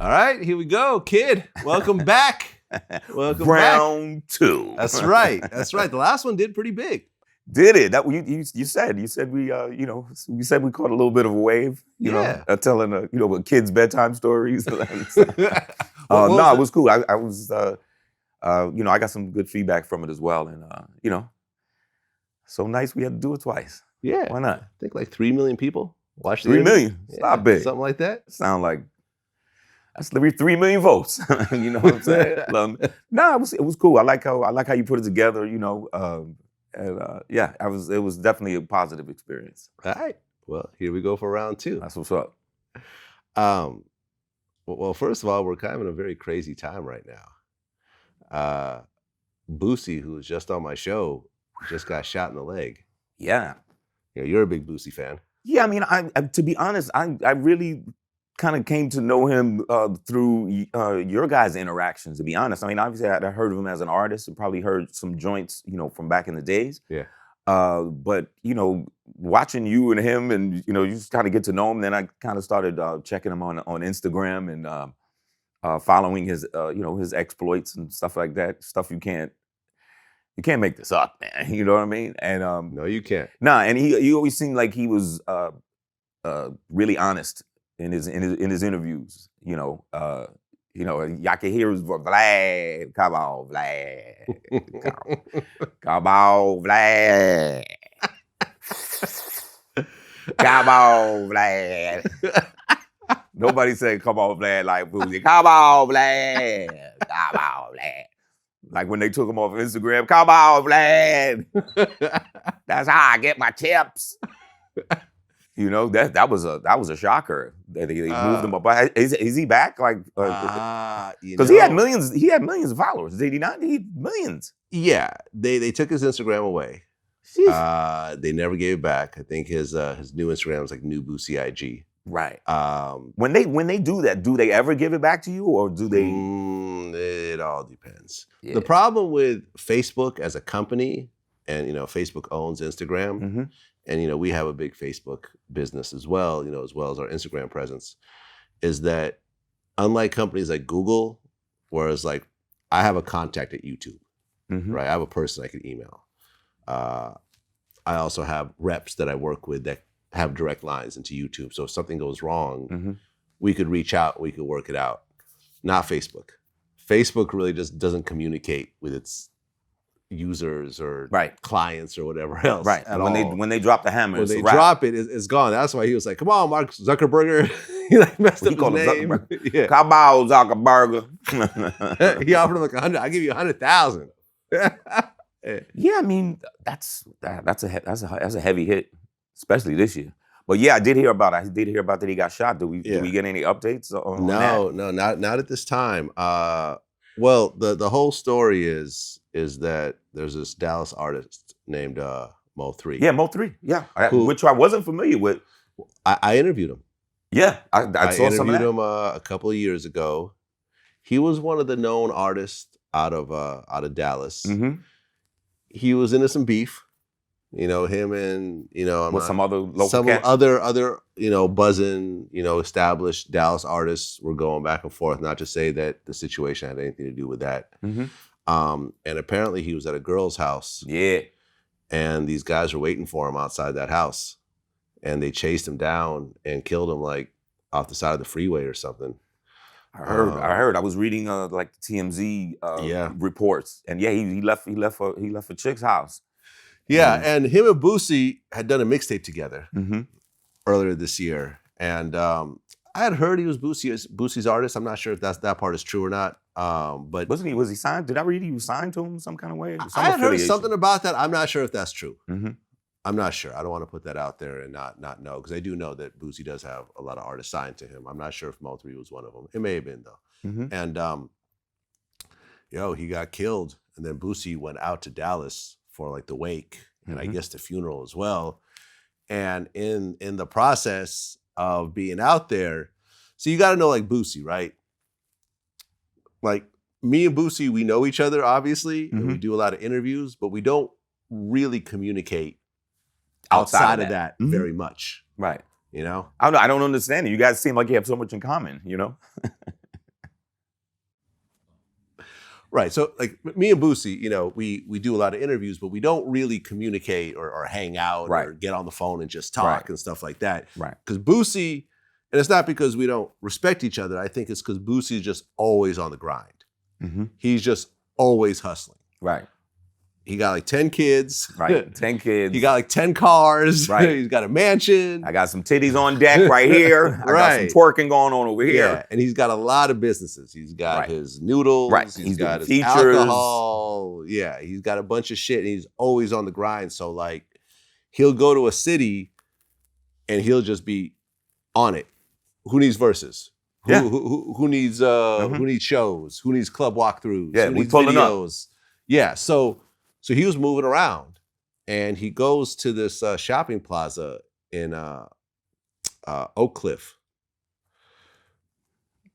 All right, here we go, kid. Welcome back. Welcome Round back. 2. That's right. That's right. The last one did pretty big. Did it? That you said we you said we caught a little bit of a wave. You know, telling a kids' bedtime stories. No, it was cool. I was I got some good feedback from it as well, and so nice we had to do it twice. Yeah, why not? I think like 3 million people watched. 3 million. It's not big. Something like that. Sound like that's 3 million votes. You know what I'm saying? It was cool. I like how you put it together. It was definitely a positive experience. All right. Well, here we go for round 2. That's what's up. Well, first of all, we're kind of in a very crazy time right now. Boosie, who was just on my show, just got shot in the leg. Yeah. You're a big Boosie fan. Yeah, I mean, I to be honest, I really kind of came to know him through your guys' interactions, to be honest. I mean, obviously, I heard of him as an artist and probably heard some joints, from back in the days. Yeah. But, watching you and him and, you just kind of get to know him, then I kind of started checking him on Instagram and following his, his exploits and stuff like that. Stuff you can't make this up, man. You know what I mean? And no, you can't. Nah, and he always seemed like he was really honest in his interviews. Y'all can hear his voice. Vlad, come on, Vlad, come on, Vlad, come on, Vlad. Nobody said "come on, Vlad" like Boosie. Come on, Vlad, come on, Vlad. Like when they took him off Instagram, come on, Vlad. That's how I get my tips. That was a shocker. They moved him up. Is he back? Like, because he had millions. He had millions of followers. Did he not? He had millions. Yeah, they took his Instagram away. They never gave it back. I think his new Instagram was like New Boosie IG. Right. When they do that, do they ever give it back to you, or do they? It all depends. Yeah. The problem with Facebook as a company, and Facebook owns Instagram, mm-hmm. and we have a big Facebook business as well, as well as our Instagram presence, is that unlike companies like Google, whereas like I have a contact at YouTube, mm-hmm. right? I have a person I can email. I also have reps that I work with that have direct lines into YouTube. So if something goes wrong, mm-hmm. we could reach out, we could work it out. Not Facebook. Facebook really just doesn't communicate with its users or clients or whatever else. Right. At when they drop the hammer, when they drop it, it's gone. That's why he was like, "Come on, Mark Zuckerberg." He messed up his name. Yeah. Come on, Zuckerberg. He offered him like 100. I'll give you 100,000. Yeah, I mean that's a heavy hit, especially this year. But yeah, I did hear about that he got shot. Did we get any updates on that? No, not at this time. Well, the whole story is that there's this Dallas artist named Mo3. Yeah, Mo3. Yeah, which I wasn't familiar with. I interviewed him. Yeah, I saw some of that. interviewed him a couple of years ago. He was one of the known artists out of Dallas. Mm-hmm. He was into some beef. Him and with some other local some cats? other buzzing established Dallas artists were going back and forth. Not to say that the situation had anything to do with that. Mm-hmm. And apparently he was at a girl's house. Yeah. And these guys were waiting for him outside that house, and they chased him down and killed him like off the side of the freeway or something. I heard. I was reading like the TMZ reports, and yeah, he left a chick's house. Yeah, and him and Boosie had done a mixtape together mm-hmm. earlier this year, and I had heard he was Boosie's artist. I'm not sure if that part is true or not. But was he signed? Did I read he was signed to him some kind of way? I had heard something about that. I'm not sure if that's true. Mm-hmm. I'm not sure. I don't want to put that out there and not know, because I do know that Boosie does have a lot of artists signed to him. I'm not sure if Mo3 was one of them. It may have been though. Mm-hmm. And he got killed, and then Boosie went out to Dallas for like the wake and mm-hmm. I guess the funeral as well. And in the process of being out there, so you got to know like Boosie, right? Like me and Boosie, we know each other obviously, mm-hmm. and we do a lot of interviews, but we don't really communicate outside of that mm-hmm. very much. Right. I don't understand it. You guys seem like you have so much in common, Right. So like me and Boosie, you know, we do a lot of interviews, but we don't really communicate or hang out or get on the phone and just talk and stuff like that. Right. Because Boosie, and it's not because we don't respect each other. I think it's because Boosie is just always on the grind. Mm-hmm. He's just always hustling. Right. He got like 10 kids. Right. 10 kids. He got like 10 cars. Right. He's got a mansion. I got some titties on deck right here. I got some twerking going on over here. Yeah. And he's got a lot of businesses. He's got his noodles. Right. He's got his features. alcohol. Yeah. He's got a bunch of shit and he's always on the grind. So like he'll go to a city and he'll just be on it. Who needs verses? Who needs shows? Who needs club walkthroughs? Yeah, who we needs pulling videos? Up. Yeah. So he was moving around and he goes to this shopping plaza in Oak Cliff.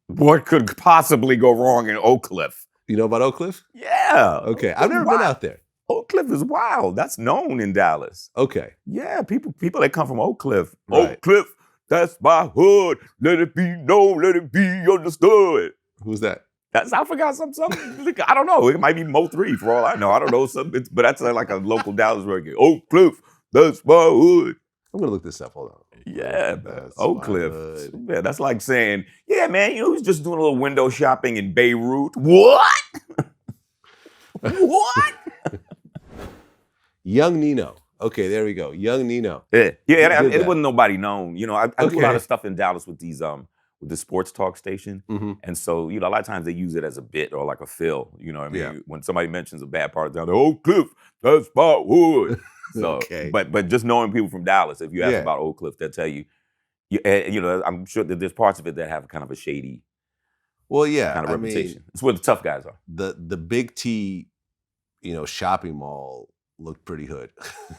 What could possibly go wrong in Oak Cliff? You know about Oak Cliff? Yeah. Okay. I've never been out there. Oak Cliff is wild. That's known in Dallas. Okay. Yeah, people that come from Oak Cliff. Right. Oak Cliff, that's my hood. Let it be known, let it be understood. Who's that? I forgot something. I don't know. It might be Mo 3 for all I know. I don't know something, but that's like a local Dallas record. Oak Cliff, that's my hood. I'm gonna look this up. Hold on. Yeah, Oak Cliff. Yeah, that's like saying, yeah, man, he was just doing a little window shopping in Beirut. What? What? Young Nino. Okay, there we go. Young Nino. Yeah, it wasn't nobody known. You know, I do a lot of stuff in Dallas with these with the sports talk station. Mm-hmm. And so, you know, a lot of times they use it as a bit or like a fill. You know what I mean? Yeah. When somebody mentions a bad part of town, Oak Cliff, that's my hood. So, but just knowing people from Dallas, if you ask about Oak Cliff, they'll tell you, you know, I'm sure that there's parts of it that have kind of a shady kind of reputation. It's where the tough guys are. The Big T, you know, shopping mall looked pretty hood.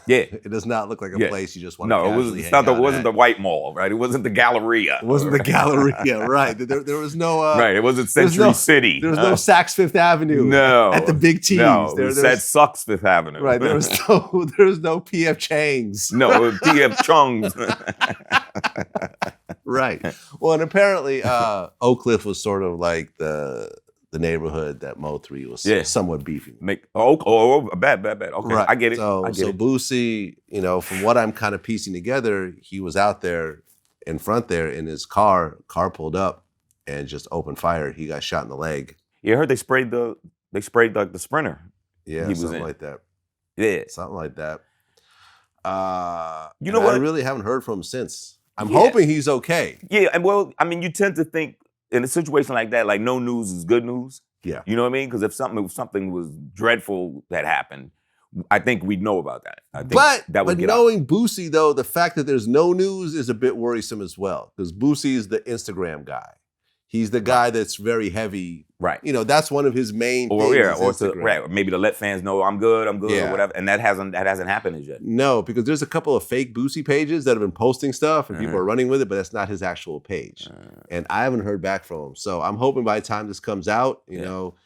Yeah. It does not look like a place you just want to it wasn't the White Mall, right? It wasn't the Galleria. It wasn't the Galleria, right. There was no... right, it wasn't Century City. There was no Saks Fifth Avenue. No. At the Big T's. No, it said Sucks Fifth Avenue. Right, there was no P.F. Chang's. No, it was P.F. Chung's. Right. Well, and apparently Oak Cliff was sort of like the neighborhood that Mo 3 was somewhat beefing. Bad. Okay, right. I get it. So Boosie, you know, from what I'm kind of piecing together, he was out there in front there in his car pulled up and just opened fire. He got shot in the leg. You heard they sprayed the Sprinter. Yeah, something like that. Yeah. Something like that. You know what? I really haven't heard from him since. I'm hoping he's okay. Yeah, and well, I mean, you tend to think in a situation like that, like no news is good news. Yeah. You know what I mean? Because if something was dreadful that happened, I think we'd know about that. I think that would but knowing Boosie, though, the fact that there's no news is a bit worrisome as well. Because Boosie is the Instagram guy. He's the guy that's very heavy. Right. You know, that's one of his main things. Or maybe to let fans know I'm good, or whatever. And that hasn't happened as yet. No, because there's a couple of fake Boosie pages that have been posting stuff and people are running with it, but that's not his actual page. And I haven't heard back from him. So I'm hoping by the time this comes out, you know,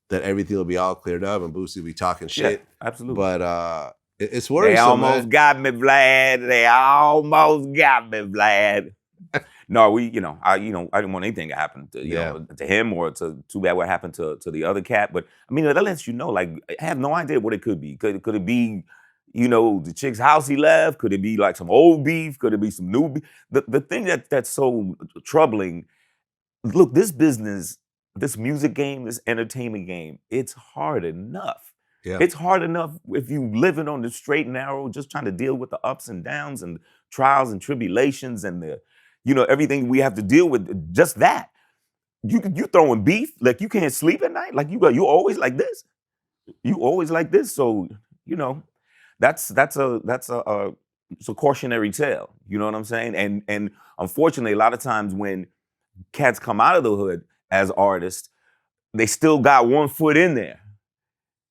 that everything will be all cleared up and Boosie will be talking shit. Yeah, absolutely. But it's worrisome. They almost got me, Vlad. They almost got me, Vlad. No, I didn't want anything to happen to to him or too bad what happened to the other cat. But I mean, that lets you know, like, I have no idea what it could be. Could it be, you know, the chick's house he left? Could it be like some old beef? Could it be some new beef? The thing that's so troubling, look, this business, this music game, this entertainment game, it's hard enough. Yeah. It's hard enough if you living on the straight and narrow, just trying to deal with the ups and downs and trials and tribulations and the, you know, everything we have to deal with, just that. You throwing beef, like you can't sleep at night, like you always like this. You always like this, so you know, it's a cautionary tale. You know what I'm saying? And unfortunately, a lot of times when cats come out of the hood as artists, they still got one foot in there.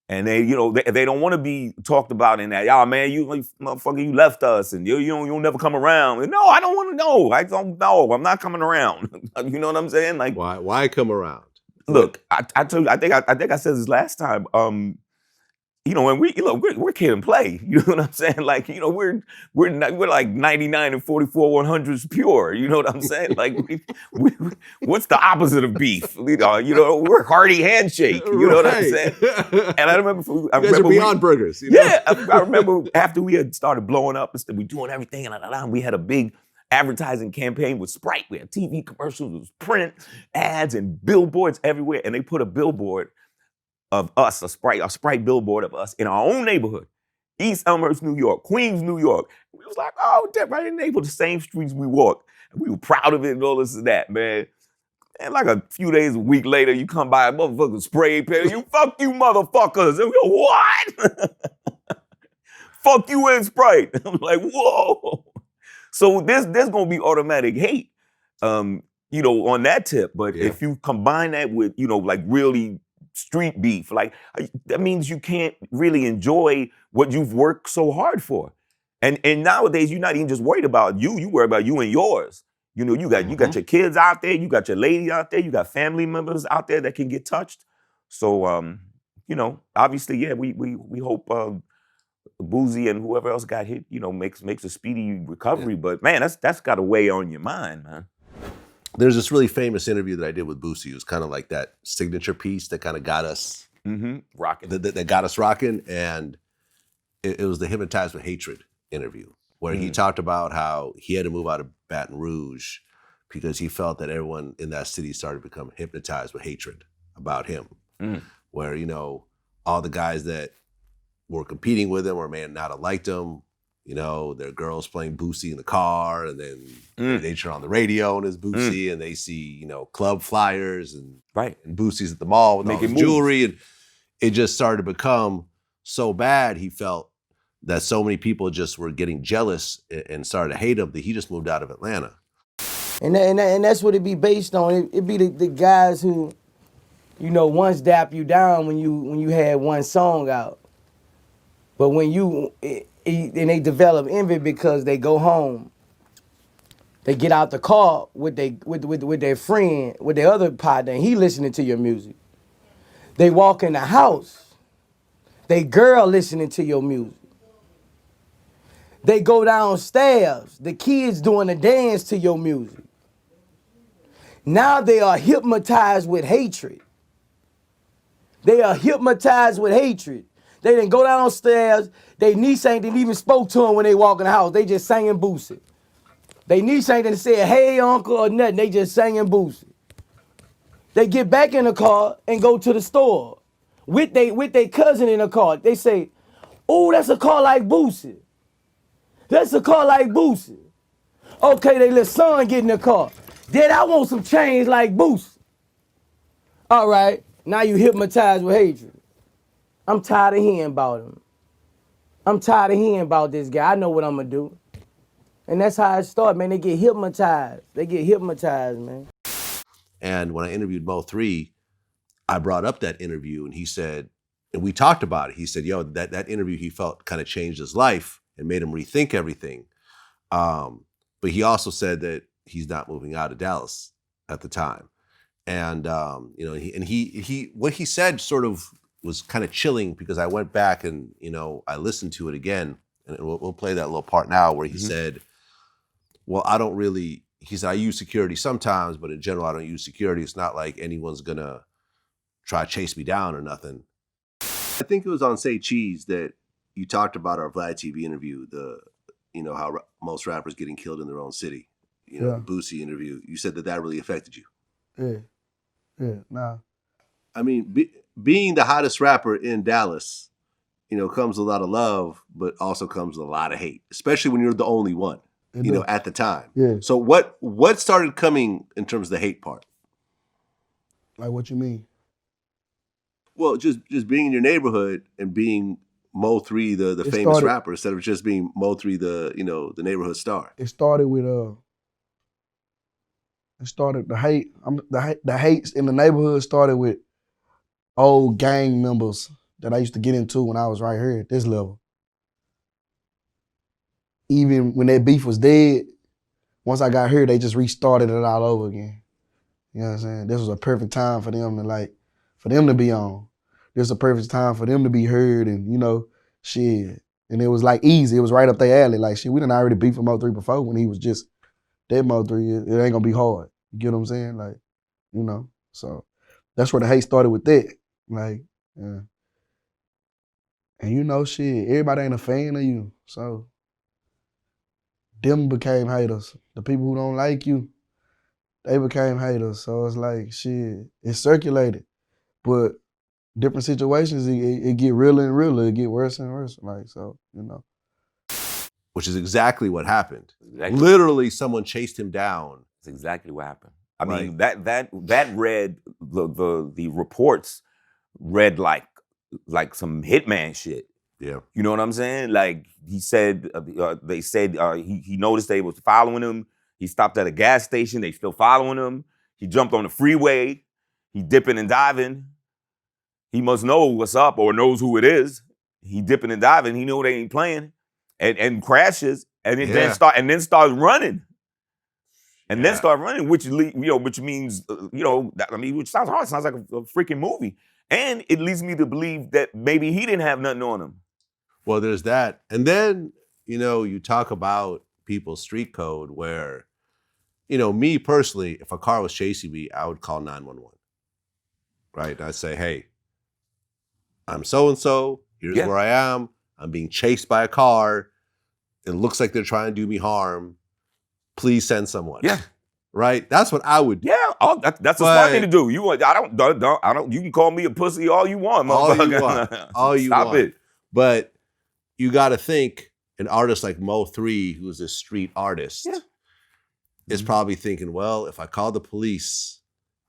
And they, you know, they don't want to be talked about in that. Y'all, man, you motherfucker, you left us, and you'll never come around. And no, I don't want to know. I don't know. I'm not coming around. You know what I'm saying? Like, why come around? Look, I told you. I think I said this last time. you know, and we're kid and play. You know what I'm saying? Like, you know, we're like 99 and 44 100s pure. You know what I'm saying? Like, what's the opposite of beef? You know, we're hearty handshake. You know what I'm saying? And I remember, you guys are beyond burgers. You know? Yeah, I remember after we had started blowing up and stuff, we doing everything, and we had a big advertising campaign with Sprite. We had TV commercials, it was print ads and billboards everywhere, and they put a billboard of us, a Sprite billboard of us in our own neighborhood, East Elmhurst, New York, Queens, New York. We was like, oh, damn, right in the neighborhood, the same streets we walk. And we were proud of it and all this and that, man. And like a few days, a week later, you come by a motherfucking spray paint. You fuck you motherfuckers. And we go, what? Fuck you and Sprite. I'm like, whoa. So there's gonna be automatic hate, you know, on that tip. But if you combine that with, you know, like really street beef, like that means you can't really enjoy what you've worked so hard for. And nowadays you're not even just worried about you worry about you and yours. You know, you got your kids out there, you got your lady out there, you got family members out there that can get touched. So you know, obviously, yeah, we hope Boosie and whoever else got hit, you know, makes a speedy recovery. But man, that's got to weigh on your mind, man. There's this really famous interview that I did with Boosie. It was kind of like that signature piece that kind of got us rocking. That got us rocking. And it was the Hypnotized with Hatred interview, where he talked about how he had to move out of Baton Rouge because he felt that everyone in that city started to become hypnotized with hatred about him. Where, you know, all the guys that were competing with him or may not have liked him, you know, their girls playing Boosie in the car, and then they turn on the radio and it's Boosie, and they see, you know, club flyers and Boosie's at the mall with all his jewelry, and it just started to become so bad. He felt that so many people just were getting jealous and started to hate him that he just moved out of Atlanta. And that's what it be based on. It be the guys who, you know, once dap you down when you had one song out, but when and they develop envy because they go home, they get out the car with their friend, with their other partner, and he listening to your music. They walk in the house, they girl listening to your music. They go downstairs, the kids doing a dance to your music. Now they are hypnotized with hatred. They are hypnotized with hatred. They didn't go downstairs. They niece ain't even spoke to him when they walk in the house. They just singing Boosie. They niece ain't didn't say, hey, uncle, or nothing. They just singing Boosie. They get back in the car and go to the store with they cousin in the car. They say, oh, that's a car like Boosie. That's a car like Boosie. Okay, they let son get in the car. Dad, I want some change like Boosie. All right, now you hypnotized with hatred. I'm tired of hearing about him. I'm tired of hearing about this guy. I know what I'm gonna do. And that's how it started, man. They get hypnotized. They get hypnotized, man. And when I interviewed Mo3, I brought up that interview, and he said, and we talked about it. He said, yo, that interview he felt kind of changed his life and made him rethink everything. But he also said that he's not moving out of Dallas at the time. And you know, he what he said sort of was kind of chilling, because I went back and, you know, I listened to it again, and we'll play that little part now where he said, well, he said, I use security sometimes, but in general, I don't use security. It's not like anyone's gonna try to chase me down or nothing. I think it was on Say Cheese that you talked about our VladTV interview, you know, how most rappers getting killed in their own city. You know, the Boosie interview. You said that really affected you. Nah. I mean, being the hottest rapper in Dallas, you know, comes a lot of love, but also comes a lot of hate, especially when you're the only one, you know, at the time. Yeah. So what started coming in terms of the hate part? Like, what you mean? Well, just being in your neighborhood and being Mo3, the famous rapper, instead of just being Mo3, the neighborhood star. It started with the hate. The hates in the neighborhood started with old gang members that I used to get into when I was right here at this level. Even when that beef was dead, once I got here, they just restarted it all over again. You know what I'm saying? This was a perfect time for them to be on. this is a perfect time for them to be heard and, you know, shit. And it was like easy. It was right up their alley. Like, shit, we done already beat for Mo3 before when he was just that Mo3. It ain't gonna be hard. You get what I'm saying? Like, you know, so that's where the hate started with that. Like, yeah. And you know, shit, everybody ain't a fan of you. So them became haters. The people who don't like you, they became haters. So it's like, shit, it circulated. But different situations, it get realer and realer. It get worse and worse. Like, so, you know. Which is exactly what happened. Exactly. Literally, someone chased him down. That's exactly what happened. I mean, that read, the reports read like some hitman shit. Yeah. You know what I'm saying? Like he said, they said he noticed they was following him. He stopped at a gas station. They still following him. He jumped on the freeway. He dipping and diving. He must know what's up or knows who it is. He dipping and diving. He know they ain't playing, and crashes, and then starts running. And then start running, which means, which sounds hard. It sounds like a freaking movie. And it leads me to believe that maybe he didn't have nothing on him. Well, there's that. And then, you talk about people's street code where, me personally, if a car was chasing me, I would call 911. Right? And I'd say, hey, I'm so-and-so. Here's where I am. I'm being chased by a car. It looks like they're trying to do me harm. Please send someone. Yeah. Right? That's what I would do. Yeah. That's a smart thing to do. You can call me a pussy all you want, motherfucker. All you want. Stop it. But you got to think an artist like Mo3, who's a street artist, is probably thinking, well, if I call the police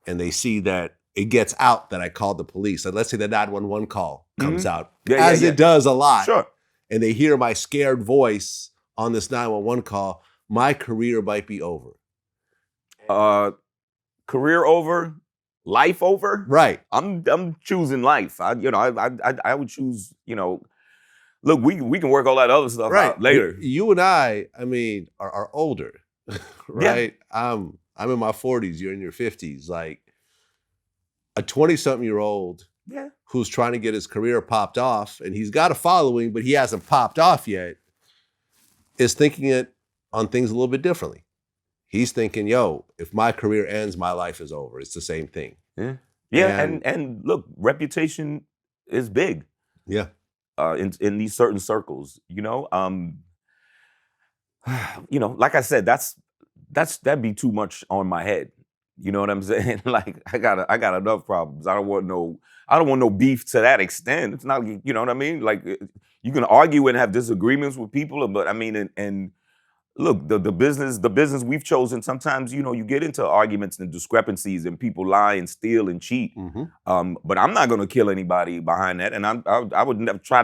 and they see that it gets out that I called the police, and let's say the 911 call comes out, as it does a lot, and they hear my scared voice on this 911 call, my career might be over. Career over, life over. Right. I'm choosing life. I would choose. Look, we can work all that other stuff out later. You and I mean, are older, right? Yeah. I'm in my 40s. You're in your 50s. Like a 20-something-year-old who's trying to get his career popped off, and he's got a following, but he hasn't popped off yet, is thinking it on things a little bit differently. He's thinking, yo, if my career ends, my life is over. It's the same thing. Yeah. Yeah, and look, reputation is big. Yeah. In these certain circles, like I said, that'd be too much on my head. You know what I'm saying? Like I got enough problems. I don't want no beef to that extent. It's not, you know what I mean? Like you can argue and have disagreements with people, but I mean, and look, the business we've chosen, sometimes, you get into arguments and discrepancies and people lie and steal and cheat. Mm-hmm. But I'm not gonna kill anybody behind that. And I would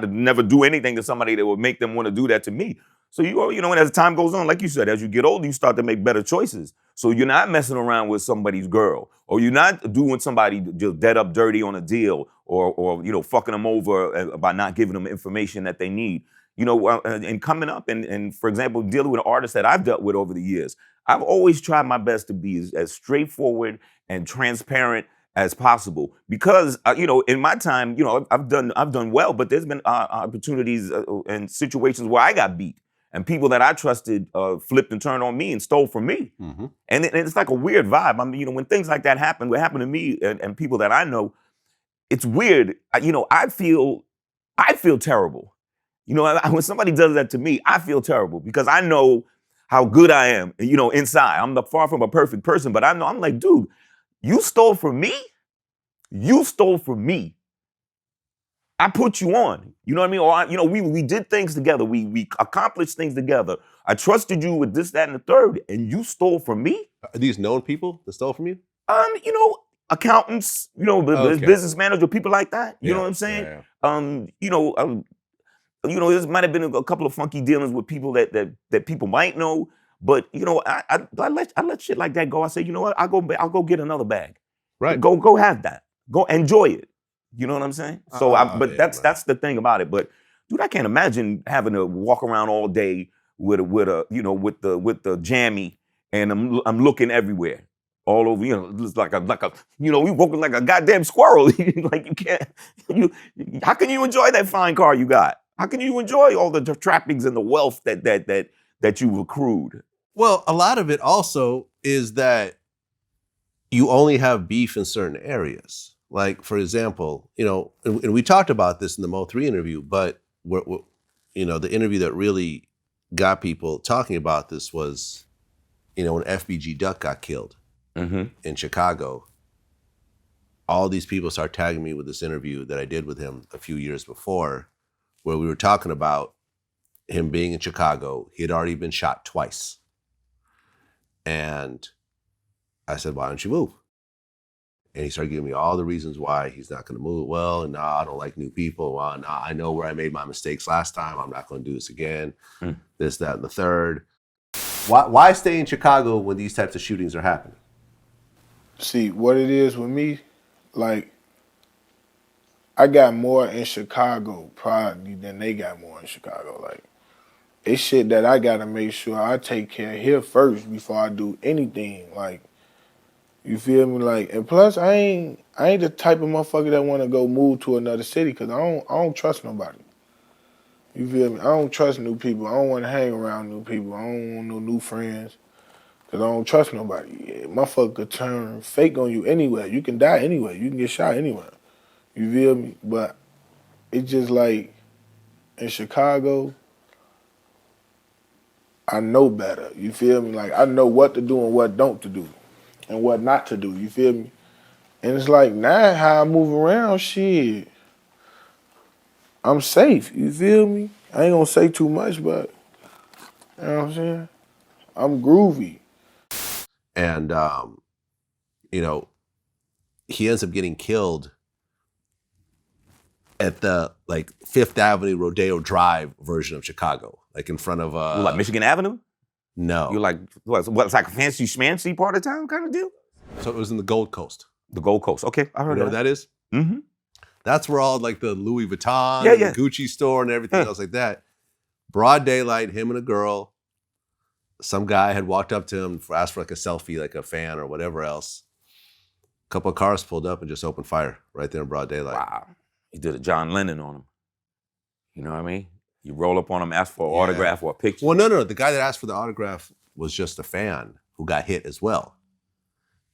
never do anything to somebody that would make them want to do that to me. So, and as time goes on, like you said, as you get older, you start to make better choices. So you're not messing around with somebody's girl, or you're not doing somebody just dead up dirty on a deal, or fucking them over by not giving them information that they need. And coming up and for example, dealing with artists that I've dealt with over the years, I've always tried my best to be as straightforward and transparent as possible. Because, in my time, I've done well, but there's been opportunities and situations where I got beat. And people that I trusted flipped and turned on me and stole from me. Mm-hmm. And it's like a weird vibe. I mean, when things like that happen, what happened to me and people that I know, it's weird. I feel terrible. When somebody does that to me, I feel terrible because I know how good I am, inside. I'm far from a perfect person, but I know, I'm like, dude, you stole from me? You stole from me. I put you on, you know what I mean? Or, we did things together. We accomplished things together. I trusted you with this, that, and the third, and you stole from me? Are these known people that stole from you? Accountants, business manager, people like that. You know what I'm saying? There might have been a couple of funky dealings with people that people might know, but I let shit like that go. I say, you know what? I'll go get another bag. Right. Go have that. Go enjoy it. You know what I'm saying? So, that's the thing about it. But dude, I can't imagine having to walk around all day with the jammy, and I'm looking everywhere. all over. It's like a we walking like a goddamn squirrel. Like you can't. How can you enjoy that fine car you got? How can you enjoy all the trappings and the wealth that you've accrued? Well, a lot of it also is that you only have beef in certain areas. Like, for example, and we talked about this in the Mo3 interview, but the interview that really got people talking about this was, when FBG Duck got killed in Chicago. All these people started tagging me with this interview that I did with him a few years before, where we were talking about him being in Chicago. He had already been shot twice. And I said, why don't you move? And he started giving me all the reasons why he's not going to move. Well, no, I don't like new people. Well, no, I know where I made my mistakes last time. I'm not going to do this again. This, that, and the third. Why stay in Chicago when these types of shootings are happening? See, what it is with me, like, I got more in Chicago probably than they got more in Chicago. Like, it's shit that I got to make sure I take care of here first before I do anything. Like, you feel me? Like, and plus, I ain't the type of motherfucker that want to go move to another city because I don't trust nobody. You feel me? I don't trust new people. I don't want to hang around new people. I don't want no new friends because I don't trust nobody. Yeah, motherfucker could turn fake on you anywhere. You can die anywhere. You can get shot anywhere. You feel me? But it's just like in Chicago, I know better. You feel me? Like, I know what to do and what don't to do and what not to do. You feel me? And it's like, now how I move around, shit, I'm safe. You feel me? I ain't gonna say too much, but you know what I'm saying? I'm groovy. And, he ends up getting killed at the, Fifth Avenue Rodeo Drive version of Chicago, in front of... like Michigan Avenue? No. You're like, it's like a fancy schmancy part of town kind of deal? So it was in the Gold Coast. The Gold Coast. Okay, I heard You know what that is? Mm-hmm. That's where all, the Louis Vuitton and the Gucci store and everything else like that. Broad daylight, him and a girl. Some guy had walked up to him, asked for a selfie, a fan or whatever else. A couple of cars pulled up and just opened fire right there in broad daylight. Wow. He did a John Lennon on him. You know what I mean? You roll up on him, ask for an autograph or a picture. Well, no. The guy that asked for the autograph was just a fan who got hit as well.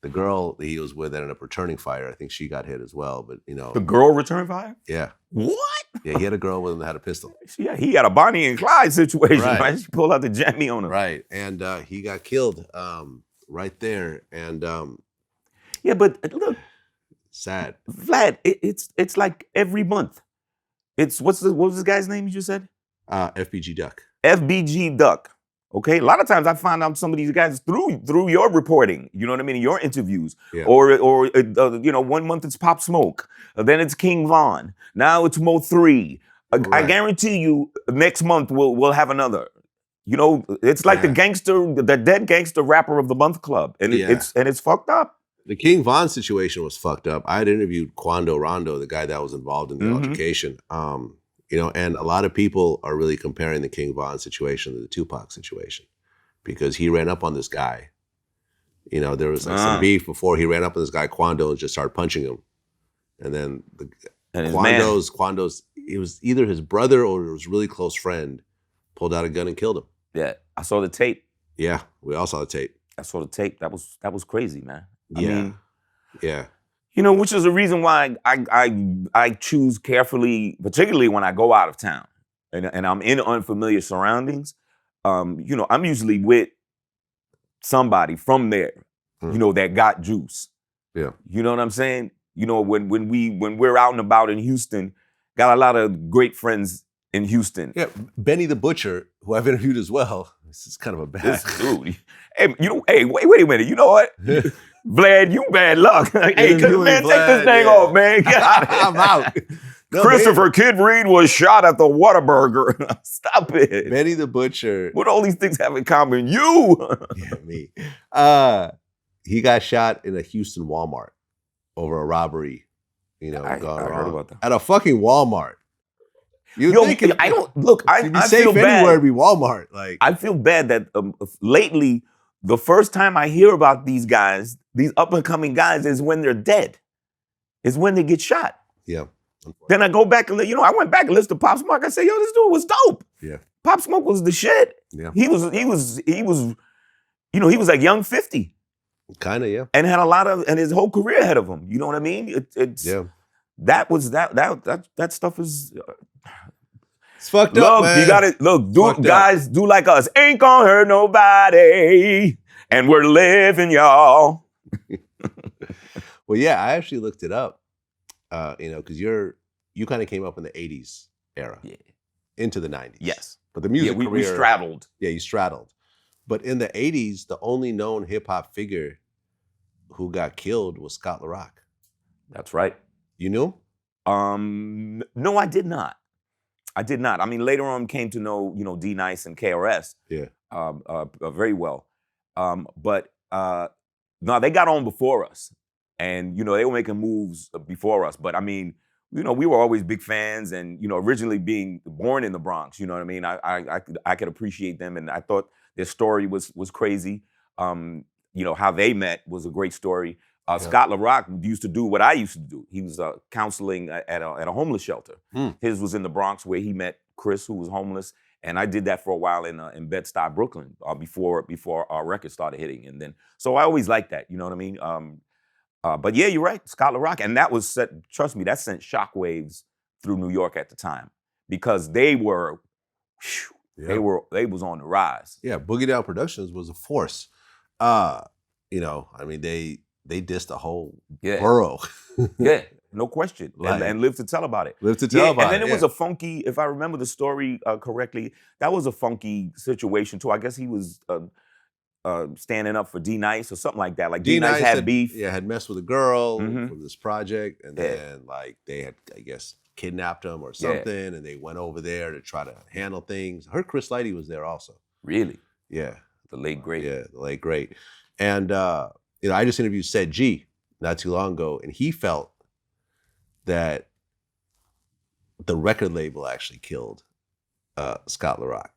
The girl that he was with ended up returning fire. I think she got hit as well, but The girl returned fire? Yeah. What? Yeah, he had a girl with him that had a pistol. Yeah, he had a Bonnie and Clyde situation, right? She pulled out the jammy on him. Right, and he got killed right there, and... yeah, but look... Sad. Vlad, it's like every month. What was this guy's name you just said? FBG Duck. FBG Duck. Okay, a lot of times I find out some of these guys through your reporting. You know what I mean? Your interviews, or 1 month it's Pop Smoke, then it's King Von. Now it's Mo3. Right. I guarantee you, next month we'll have another. It's like the dead gangster rapper of the month club, and it's fucked up. The King Von situation was fucked up. I had interviewed Quando Rondo, the guy that was involved in the altercation. And a lot of people are really comparing the King Von situation to the Tupac situation because he ran up on this guy. There was some beef before he ran up on this guy, Quando, and just started punching him. And then Quando's, it was either his brother or his really close friend pulled out a gun and killed him. Yeah, I saw the tape. Yeah, we all saw the tape. I saw the tape. That was crazy, man. I mean, which is the reason why I choose carefully, particularly when I go out of town and I'm in unfamiliar surroundings. I'm usually with somebody from there, that got juice. Yeah. You know what I'm saying? When we're out and about in Houston, got a lot of great friends in Houston. Yeah, Benny the Butcher, who I've interviewed as well. This is kind of a bad dude. Hey, wait a minute. You know what? Vlad, you bad luck. Hey, man, take this thing off, man. I'm out. No, Christopher Kid Reid was shot at the Whataburger. Stop it. Benny the Butcher. What all these things have in common? You. Yeah, me. He got shot in a Houston Walmart over a robbery, I heard about that. At a fucking Walmart. I don't look. I safe feel bad. anywhere to be Walmart. I feel bad that lately the first time I hear about these guys, these up-and-coming guys, is when they're dead. Is when they get shot. Yeah. Then I go back and, I went back and listened to Pop Smoke. I said, yo, this dude was dope. Yeah. Pop Smoke was the shit. Yeah. He was, he was like young 50. Kind of, yeah. And had and his whole career ahead of him. You know what I mean? That stuff is... It's fucked up, man. You gotta, guys, do like us. Ain't gonna hurt nobody. And we're living, y'all. Well, yeah, I actually looked it up, because you kind of came up in the 80s era. Yeah. Into the 90s. Yes. But the music career... we straddled. Yeah, you straddled. But in the 80s, the only known hip-hop figure who got killed was Scott LaRock. That's right. You knew him? No, I did not. I did not. I mean, later on came to know, D Nice and KRS. Yeah. Very well. But no, they got on before us. And, they were making moves before us. But I mean, we were always big fans. And, originally being born in the Bronx, you know what I mean? I could appreciate them. And I thought their story was crazy. How they met was a great story. Scott LaRock used to do what I used to do. He was counseling at a homeless shelter. His was in the Bronx, where he met Chris, who was homeless, and I did that for a while in Bed-Stuy, Brooklyn, before our record started hitting. And then, so I always liked that. You know what I mean? But yeah, you're right, Scott LaRock, and that was trust me, that sent shockwaves through New York at the time, because they were, they was on the rise. Yeah, Boogie Down Productions was a force. They dissed the whole borough. Yeah, no question. And lived to tell about it. Lived to tell about it. And then it was a funky, if I remember the story correctly, that was a funky situation too. I guess he was standing up for D Nice or something like that. Like D Nice had beef. Yeah, had messed with a girl from this project, and then they had, I guess, kidnapped him or something, and they went over there to try to handle things. I heard Chris Lighty was there also. Really? Yeah. The late great. Yeah, the late great. And I just interviewed Said G not too long ago, and he felt that the record label actually killed Scott LaRock.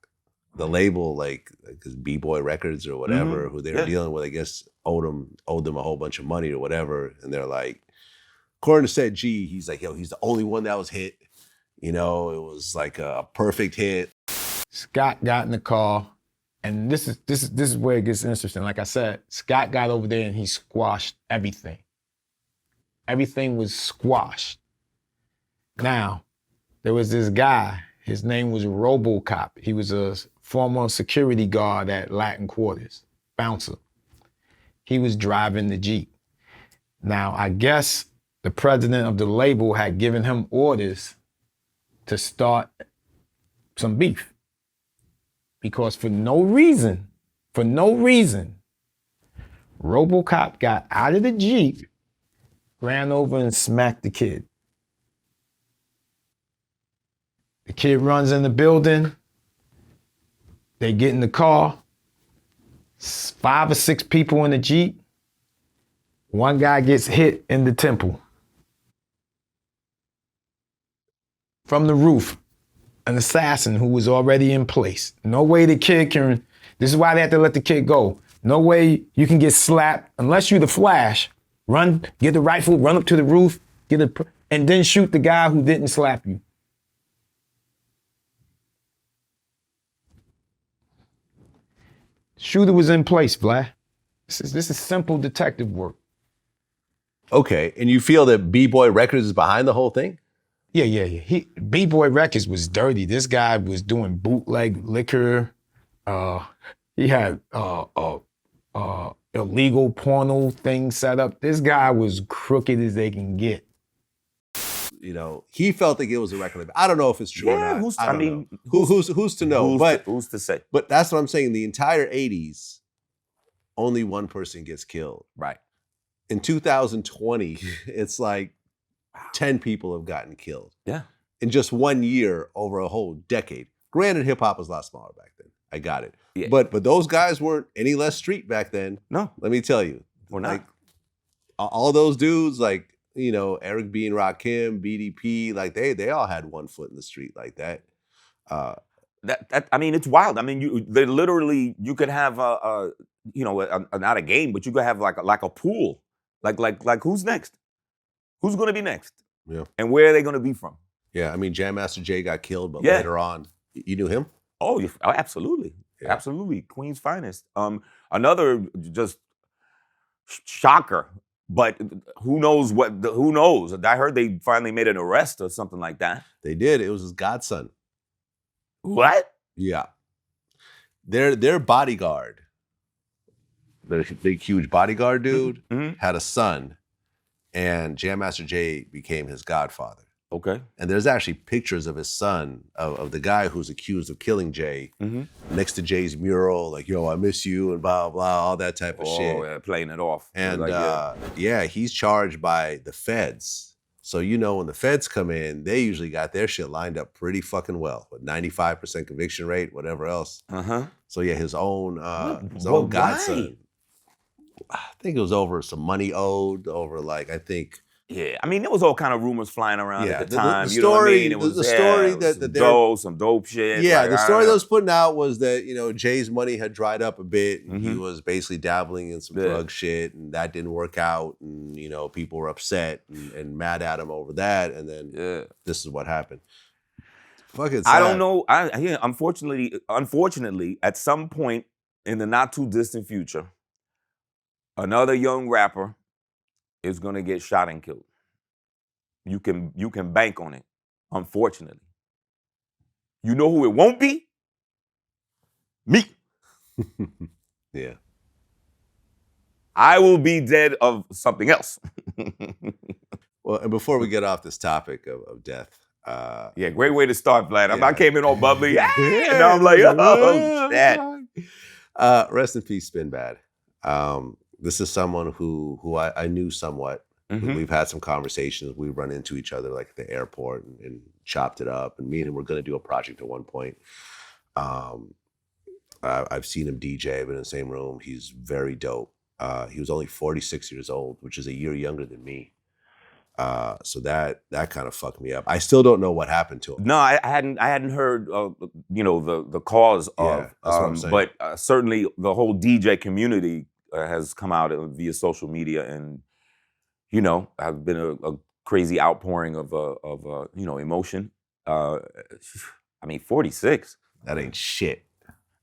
The label, because B-Boy Records or whatever, who they were dealing with, I guess, owed them a whole bunch of money or whatever. And they're like, according to Said G, he's like, yo, he's the only one that was hit. It was like a perfect hit. Scott got in the car, and this is where it gets interesting. Like I said, Scott got over there and he squashed everything. Everything was squashed. Now, there was this guy, his name was RoboCop. He was a former security guard at Latin Quarters, bouncer. He was driving the Jeep. Now, I guess the president of the label had given him orders to start some beef. Because for no reason, RoboCop got out of the Jeep, ran over and smacked the kid. The kid runs in the building. They get in the car. 5 or 6 people in the Jeep. One guy gets hit in the temple. From the roof, an assassin who was already in place. No way the kid can, this is why they have to let the kid go. No way you can get slapped unless you're the Flash. Run, get the rifle, run up to the roof, and then shoot the guy who didn't slap you. Shooter was in place, Vlad. This is simple detective work. Okay, and you feel that B-Boy Records is behind the whole thing? Yeah. B-Boy Records was dirty. This guy was doing bootleg liquor. He had illegal porno things set up. This guy was crooked as they can get. He felt like it was a record label. I don't know if it's true or not. Who's to know? Who's to say? But that's what I'm saying. The entire 80s, only one person gets killed. Right. In 2020, it's like 10 people have gotten killed. Yeah. In just 1 year over a whole decade. Granted, hip hop was a lot smaller back then. I got it. Yeah. But those guys weren't any less street back then. No. Let me tell you. We're not. All those dudes, Eric B. and Rakim, BDP, they all had one foot in the street like that. It's wild. I mean, you could have not a game, but you could have like a pool. Like who's next? Who's going to be next? Yeah. And where are they going to be from? Yeah, I mean, Jam Master Jay got killed, but later on, you knew him? Oh, absolutely. Yeah. Absolutely. Queen's finest. Another just shocker, but who knows who knows? I heard they finally made an arrest or something like that. They did. It was his godson. What? Yeah. Their bodyguard, the big, huge bodyguard dude, had a son, and Jam Master Jay became his godfather. Okay. And there's actually pictures of his son, of the guy who's accused of killing Jay, next to Jay's mural, like, yo, I miss you, and blah, blah, all that type of shit. Oh, yeah, playing it off. And he's charged by the feds. So, when the feds come in, they usually got their shit lined up pretty fucking well, with 95% conviction rate, whatever else. So, yeah, his own godson. I think it was over some money owed, over Yeah, I mean, there was all kind of rumors flying around at the time. The you know what I mean? It was the story that some dope shit. Yeah, the story that was putting out was that Jay's money had dried up a bit. And he was basically dabbling in some drug shit, and that didn't work out. And people were upset and mad at him over that. And then this is what happened. Fucking sad. I don't know. Unfortunately, at some point in the not too distant future, another young rapper is gonna get shot and killed. You can bank on it, unfortunately. You know who it won't be? Me. Yeah. I will be dead of something else. Well, and before we get off this topic of death. Great way to start, Vlad. I came in all bubbly. And now I'm like, oh, shit. Rest in peace, Spin Bad. This is someone who I knew somewhat. We've had some conversations. We run into each other like at the airport and chopped it up. And me and him were going to do a project at one point. I've seen him DJ. I've been in the same room. He's very dope. He was only 46 years old, which is a year younger than me. So that kind of fucked me up. I still don't know what happened to him. No, I hadn't heard the cause of. That's what I'm saying. But certainly the whole DJ community has come out via social media, and have been a crazy outpouring of emotion. I mean, 46. That ain't shit.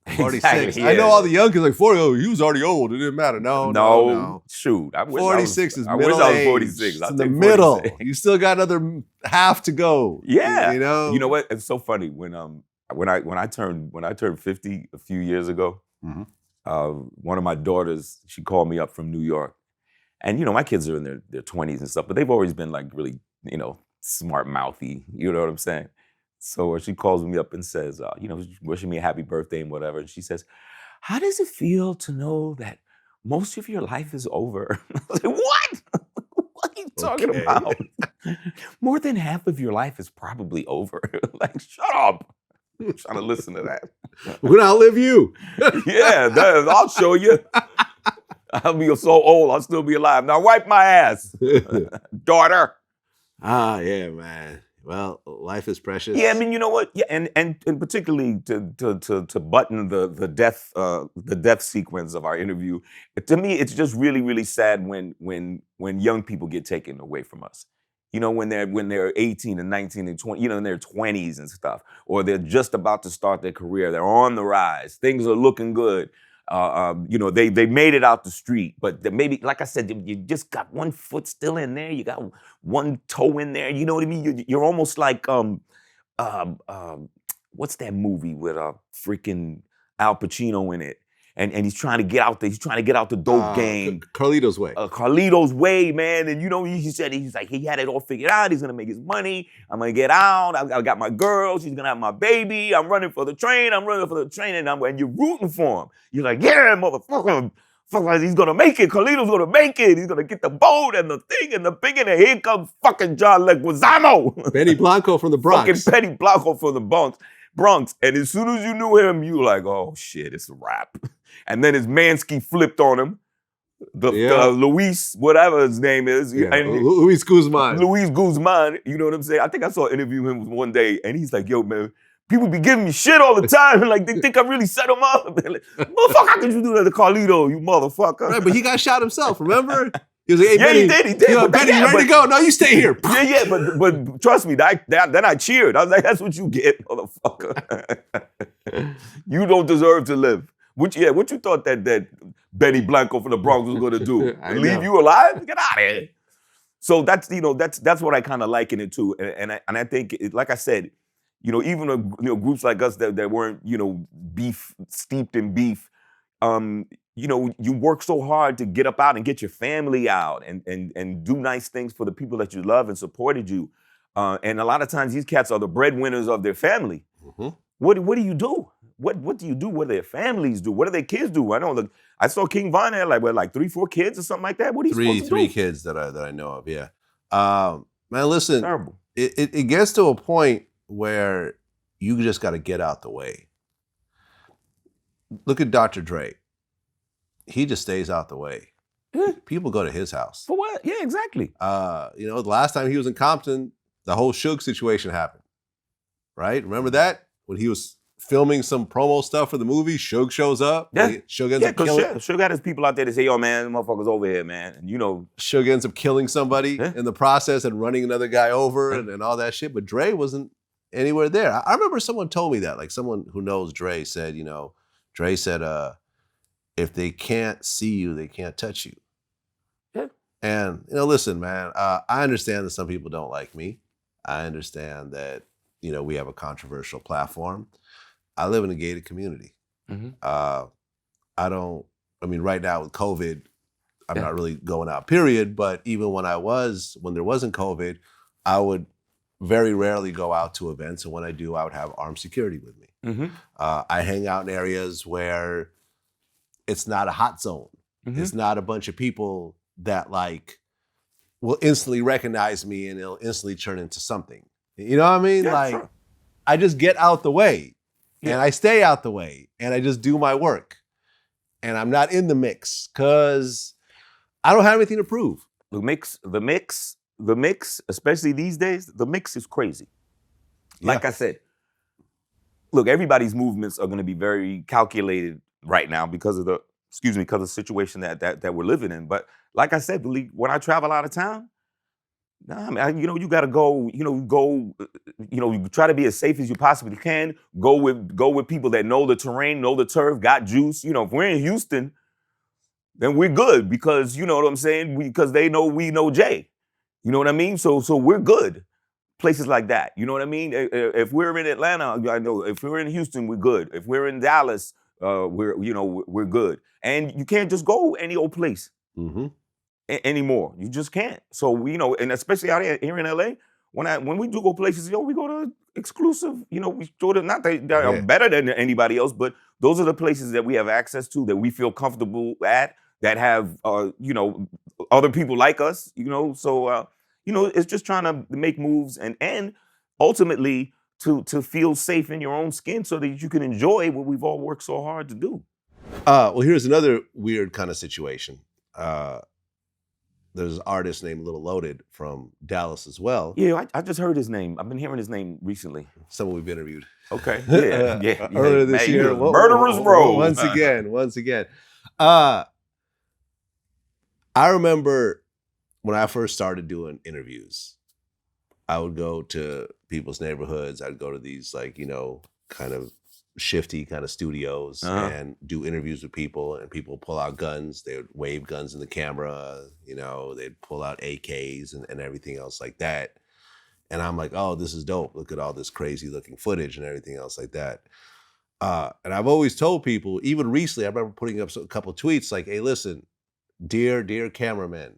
46. Exactly, yeah. I know all the young kids like 40. Oh, he was already old. It didn't matter. No. Shoot, 46 is middle age. I wish I was 46. It's in the middle. You still got another half to go. Yeah. You know. You know what? It's so funny when I turned 50 a few years ago. One of my daughters, she called me up from New York, and my kids are in their 20s and stuff, but they've always been like really smart mouthy. You know what I'm saying? So she calls me up and says, wishing me a happy birthday and whatever. And she says, how does it feel to know that most of your life is over? I was like, what? What are you talking about? More than half of your life is probably over. Like, shut up. I'm trying to listen to that. We're gonna outlive you. Yeah, I'll show you. I'll be so old, I'll still be alive. Now wipe my ass, daughter. Yeah, man. Well, life is precious. Yeah, I mean, you know what? Yeah, and particularly to button the death sequence of our interview. To me, it's just really, really sad when young people get taken away from us. When they're 18 and 19 and 20, in their 20s and stuff, or they're just about to start their career. They're on the rise. Things are looking good. They made it out the street, but maybe, like I said, you just got one foot still in there. You got one toe in there. You know what I mean? You're almost like what's that movie with freaking Al Pacino in it? And he's trying to get out there. He's trying to get out the dope game. Carlito's Way. Carlito's Way, man. And he said he's like he had it all figured out. He's gonna make his money. I'm gonna get out. I got my girl. She's gonna have my baby. I'm running for the train. And you're rooting for him. You're like, yeah, motherfucker. He's gonna make it. Carlito's gonna make it. He's gonna get the boat and the thing and the big, and here comes fucking John Leguizamo. Benny Blanco from the Bronx. Fucking Benny Blanco from the Bronx. And as soon as you knew him, you were like, oh shit, it's a wrap. And then his Mansky flipped on him. The Luis, whatever his name is. Yeah. Luis Guzman. Luis Guzman, you know what I'm saying? I think I saw an interview with him one day, and he's like, yo, man, People be giving me shit all the time, and like they think I really set them up. Like, motherfucker, how could you do that to Carlito, you motherfucker? Right, but he got shot himself, remember? He was like, hey, Yeah, Benny, he did. Yo, Benny, you ready to go? No, you stay here. But trust me, then I cheered. I was like, that's what you get, motherfucker. You don't deserve to live. What you thought that Benny Blanco from the Bronx was gonna do? Leave you alive? Get out of here. So that's what I kind of liken it to, and I think, like I said, even groups like us that weren't steeped in beef, you work so hard to get up out and get your family out and do nice things for the people that you love and supported you, and a lot of times these cats are the breadwinners of their family. Mm-hmm. What do you do? What do you do? What do their families do? What do their kids do? I saw King Von had like 3-4 kids or something like that. What are you supposed to do? Three kids that I know of. Yeah, man. Listen, terrible. It gets to a point where you just got to get out the way. Look at Dr. Dre. He just stays out the way. Yeah. People go to his house. For what? Yeah, exactly. The last time he was in Compton, the whole Suge situation happened. Right? Remember that? When he was filming some promo stuff for the movie, Suge shows up. Yeah. Suge ends up killing. Suge got his people out there to say, yo, man, motherfuckers over here, man. And Suge ends up killing somebody in the process and running another guy over and all that shit. But Dre wasn't anywhere there. I remember someone told me that, like someone who knows Dre said, Dre said, if they can't see you, they can't touch you. Yeah. And, listen, man, I understand that some people don't like me. I understand that, we have a controversial platform. I live in a gated community. Mm-hmm. Right now with COVID, I'm not really going out, period. But even when there wasn't COVID, I would very rarely go out to events. And when I do, I would have armed security with me. Mm-hmm. I hang out in areas where it's not a hot zone. Mm-hmm. It's not a bunch of people that will instantly recognize me and it'll instantly turn into something. You know what I mean? Yeah, sure. I just get out the way and I stay out the way and I just do my work. And I'm not in the mix because I don't have anything to prove. The mix, especially these days, the mix is crazy. Like I said, look, everybody's movements are going to be very calculated right now because of the situation that we're living in. But like I said, when I travel out of town, you got to go. You try to be as safe as you possibly can. Go with people that know the terrain, know the turf, got juice. If we're in Houston, then we're good because you know what I'm saying. Because they know we know Jay. You know what I mean. So we're good. Places like that. You know what I mean. If we're in Atlanta, I know. If we're in Houston, we're good. If we're in Dallas, we're good. And you can't just go any old place. Mm-hmm. Anymore. You just can't. So and especially out here in LA, when we do go places, we go to exclusive, we go to, not that they are better than anybody else, but those are the places that we have access to, that we feel comfortable at, that have other people like us, so it's just trying to make moves and ultimately to feel safe in your own skin so that you can enjoy what we've all worked so hard to do. Well, here's another weird kind of situation. There's an artist named Lil Loaded from Dallas as well. Yeah, I just heard his name. I've been hearing his name recently. Someone we've interviewed. Okay. Yeah. Earlier this year. Murderer's Row. Once again. I remember when I first started doing interviews, I would go to people's neighborhoods. I'd go to these kind of shifty kind of studios and do interviews with people, and people pull out guns. They would wave guns in the camera, they'd pull out AKs and everything else like that. And I'm like, oh, this is dope. Look at all this crazy looking footage and everything else like that. And I've always told people, even recently, I remember putting up a couple of tweets like, hey, listen, dear cameraman,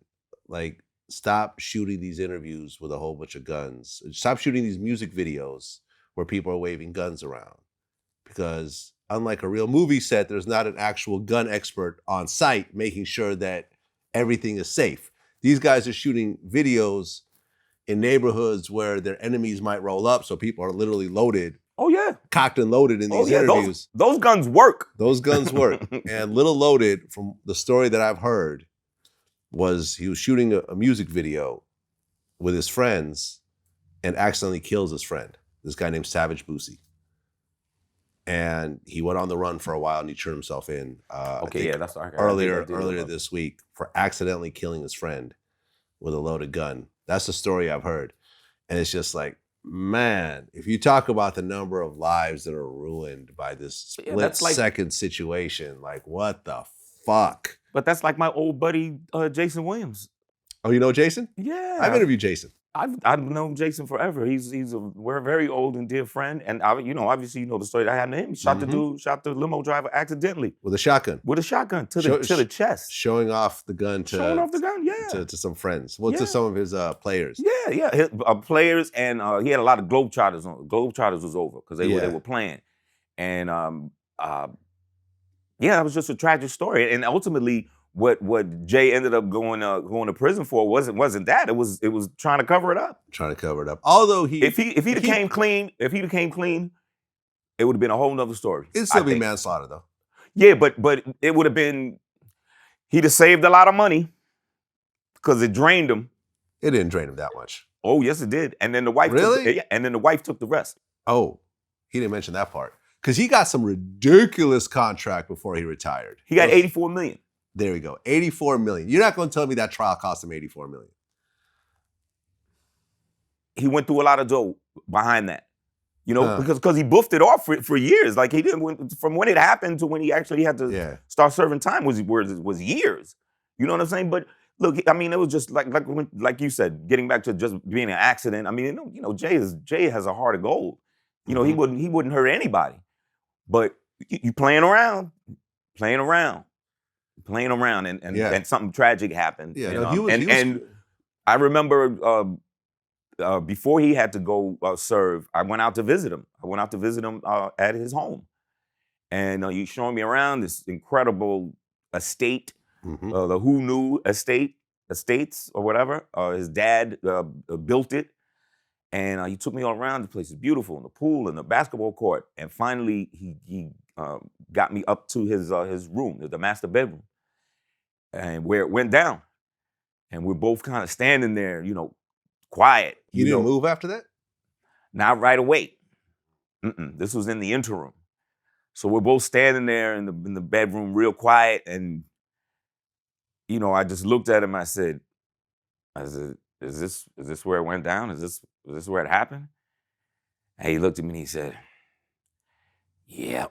stop shooting these interviews with a whole bunch of guns. Stop shooting these music videos where people are waving guns around. Because unlike a real movie set, there's not an actual gun expert on site making sure that everything is safe. These guys are shooting videos in neighborhoods where their enemies might roll up, so people are literally loaded. Oh, yeah. Cocked and loaded in these interviews. Those guns work. Those guns work. And Lil Loaded, from the story that I've heard, he was shooting a music video with his friends and accidentally kills his friend, this guy named Savage Boosie. and he went on the run for a while, and he turned himself in. Okay, yeah, that's earlier this week for accidentally killing his friend with a loaded gun. That's the story I've heard, and it's just like, man, if you talk about the number of lives that are ruined by this split-second situation, like what the fuck? But that's like my old buddy Jayson Williams. Oh, you know Jayson? Yeah, I've interviewed Jayson. I've known Jayson forever. We're a very old and dear friend, and obviously you know the story that happened to him. He shot the limo driver accidentally with a shotgun. To the chest, showing off the gun to some friends. Well, to some of his players. Yeah. His, players, and he had a lot of Globetrotters on. Globetrotters was over because they were playing, and it was just a tragic story, and ultimately. What Jay ended up going to prison for wasn't that. It was trying to cover it up. Although if he became clean, it would have been a whole nother story. It'd still be manslaughter though. Yeah, but it would have been. He'd have saved a lot of money because it drained him. It didn't drain him that much. Oh yes, it did. And then the wife and then the wife took the rest. Oh, he didn't mention that part because he got some ridiculous contract before he retired. He got $84 million. There we go. $84 million. You're not going to tell me that trial cost him $84 million. He went through a lot of dough behind that. Because he buffed it off for years. Like he didn't from when it happened to when he actually had to start serving time was years. You know what I'm saying? But look, I mean, it was just like you said, getting back to just being an accident. I mean, Jay has a heart of gold. He wouldn't hurt anybody. But you playing around. And something tragic happened. Yeah, and I remember before he had to go serve, I went out to visit him. At his home, and he's showing me around this incredible estate, the Who Knew estates or whatever. His dad built it, and he took me all around. The place is beautiful, and the pool and the basketball court. And finally, he got me up to his room, the master bedroom. And where it went down. And we're both kind of standing there, quiet. You didn't move after that? Not right away. This was in the interim. So we're both standing there in the bedroom real quiet. And, I just looked at him. I said, is this where it went down? Is this where it happened? And he looked at me and he said, yeah.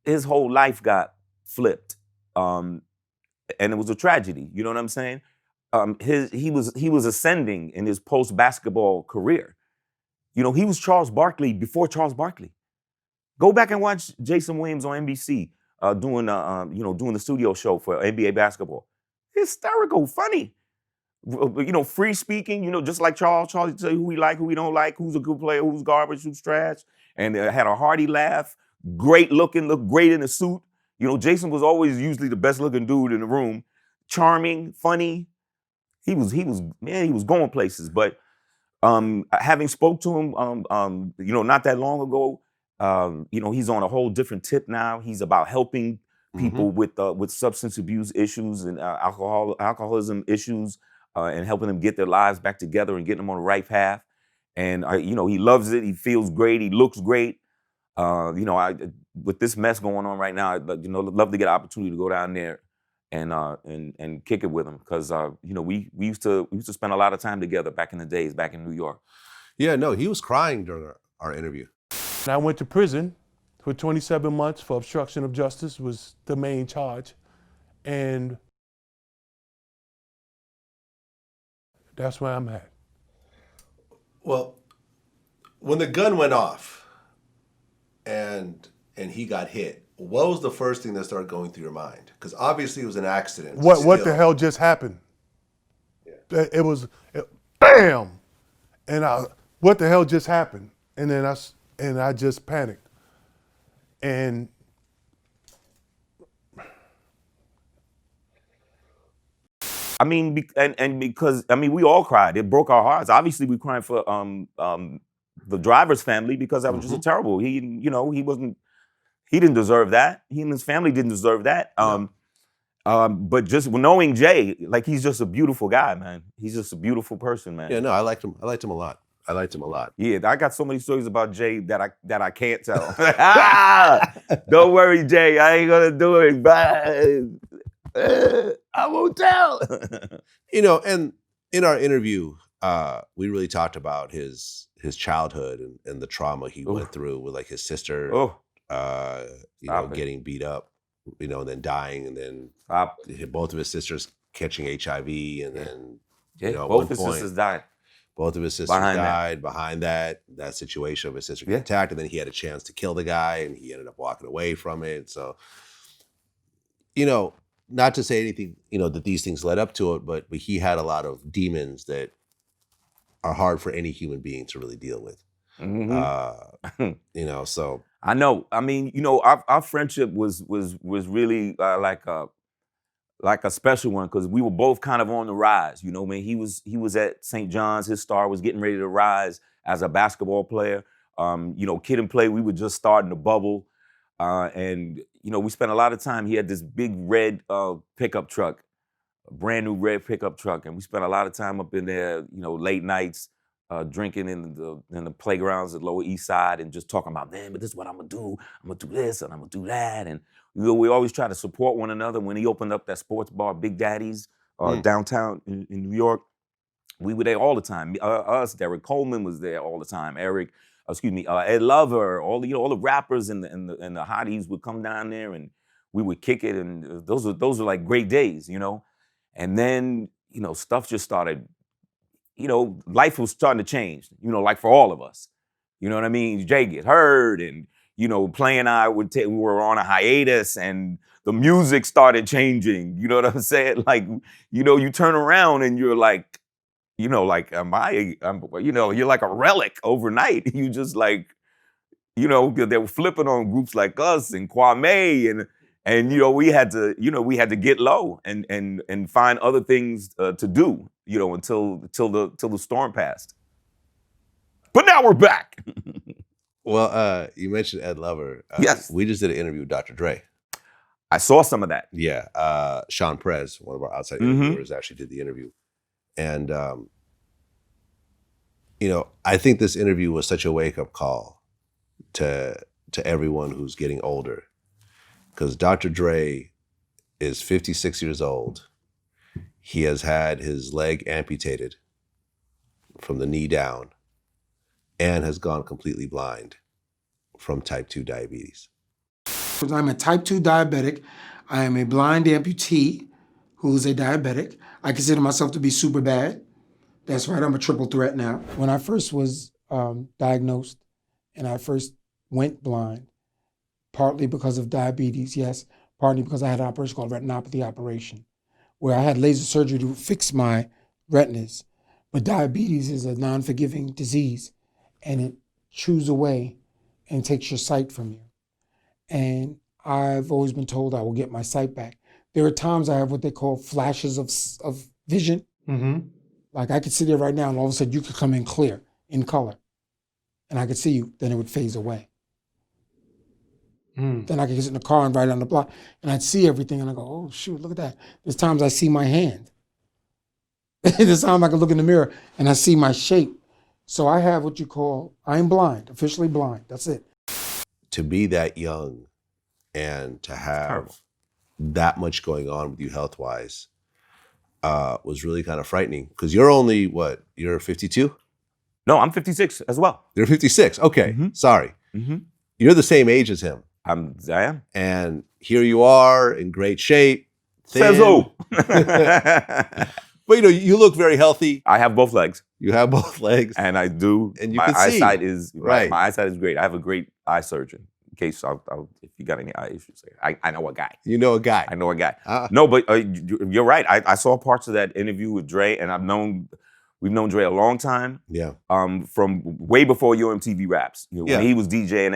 His whole life got flipped, and it was a tragedy. You know what I'm saying? He was ascending in his post-basketball career. He was Charles Barkley before Charles Barkley. Go back and watch Jayson Williams on NBC doing the studio show for NBA basketball. Hysterical, funny. Free speaking. Just like Charles tell you who we like, who we don't like, who's a good player, who's garbage, who's trash, and had a hearty laugh. Great looking, looked great in a suit. Jayson was always usually the best looking dude in the room. Charming, funny. He was going places. But having spoke to him, not that long ago, he's on a whole different tip now. He's about helping people with substance abuse issues and alcoholism issues, and helping them get their lives back together and getting them on the right path. And he loves it. He feels great. He looks great. With this mess going on right now, I'd love to get an opportunity to go down there and kick it with him because we used to spend a lot of time together back in the days back in New York. Yeah, no, he was crying during our interview. I went to prison for 27 months for obstruction of justice was the main charge, and that's where I'm at. Well, when the gun went off and he got hit, what was the first thing that started going through your mind? Because obviously it was an accident. What the hell just happened? Yeah. It was bam, and what the hell just happened? And then I just panicked, and I mean, because we all cried. It broke our hearts. Obviously, we cried for the driver's family because that was just terrible. He didn't deserve that. He and his family didn't deserve that. But just knowing Jay, like he's just a beautiful guy, man. He's just a beautiful person, man. Yeah, no, I liked him a lot. I liked him a lot. Yeah, I got so many stories about Jay that I can't tell. Don't worry, Jay. I ain't gonna do it. I won't tell. You know, and in our interview, we really talked about his childhood and the trauma he went through with like his sister, getting beat up, and then dying, and then both of his sisters catching HIV, and then both his sisters died. Both of his sisters died behind that situation of his sister getting attacked, and then he had a chance to kill the guy, and he ended up walking away from it. So, not to say anything, that these things led up to it, but he had a lot of demons that are hard for any human being to really deal with. Mm-hmm. So I know. I mean, our friendship was really like a special one because we were both kind of on the rise. When he was at St. John's, his star was getting ready to rise as a basketball player. Kid and Play, we were just starting to bubble. And we spent a lot of time. He had this big red pickup truck, a brand new red pickup truck, and we spent a lot of time up in there. Late nights, drinking in the playgrounds at Lower East Side, and just talking about, man, but this is what I'm gonna do. I'm gonna do this and I'm gonna do that, and we always try to support one another. When he opened up that sports bar, Big Daddy's, downtown in New York, we were there all the time. Us, Derek Coleman was there all the time. Ed Lover, all the rappers and the hotties would come down there, and we would kick it, and those are like great days, And then stuff just started. Life was starting to change. Like for all of us. You know what I mean? Jay get hurt, and Play and I we were on a hiatus, and the music started changing. You know what I'm saying? Like you turn around and you're like. You're like a relic overnight. You just like, they were flipping on groups like us and Kwame and we had to get low and find other things to do, until the storm passed. But now we're back. Well, you mentioned Ed Lover. Yes. We just did an interview with Dr. Dre. I saw some of that. Yeah. Sean Perez, one of our outside interviewers, actually did the interview. And, I think this interview was such a wake-up call to everyone who's getting older. Because Dr. Dre is 56 years old. He has had his leg amputated from the knee down and has gone completely blind from type 2 diabetes. I'm a type 2 diabetic. I am a blind amputee who's a diabetic. I consider myself to be super bad. That's right, I'm a triple threat now. When I first was diagnosed and I first went blind, partly because of diabetes, yes, partly because I had an operation called retinopathy operation, where I had laser surgery to fix my retinas. But diabetes is a non-forgiving disease, and it chews away and takes your sight from you. And I've always been told I will get my sight back. There are times I have what they call flashes of vision. Mm-hmm. Like I could sit there right now and all of a sudden you could come in clear, in color. And I could see you, then it would phase away. Then I could get in the car and ride on the block and I'd see everything and I go, oh shoot, look at that. There's times I see my hand. There's times I can look in the mirror and I see my shape. So I have what you call, I'm blind, officially blind, that's it. To be that young and to have that much going on with you health-wise was really kind of frightening. Because you're only, what, you're 52? No, I'm 56 as well. You're 56, okay, sorry. Mm-hmm. You're the same age as him. I am. And here you are in great shape. Says who? But you look very healthy. I have both legs. You have both legs. And I do. And you my can eyesight see. is right. My eyesight is great. I have a great eye surgeon. In case if you got any eye issues, I know a guy. You know a guy. I know a guy. No, but you're right. I saw parts of that interview with Dre, and we've known Dre a long time. Yeah. From way before UMTV Raps. When he was DJing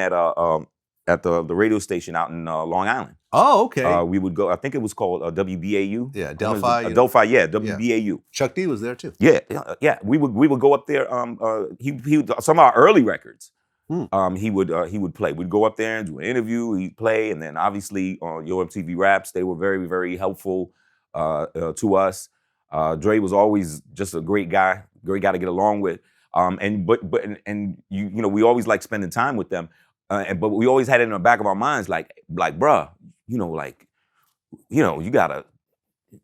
at the radio station out in Long Island. Oh, okay. We would go. I think it was called WBAU. Yeah, Delphi. Delphi, yeah, WBAU. Yeah. Chuck D was there too. Yeah. We would go up there. He some of our early records. He would play. We'd go up there and do an interview. He'd play, and then obviously on UMTV Raps, they were very, very helpful to us. Dre was always just a great guy to get along with. And you know, we always like spending time with them, but we always had it in the back of our minds, like, bruh, you know, like, you know, you gotta,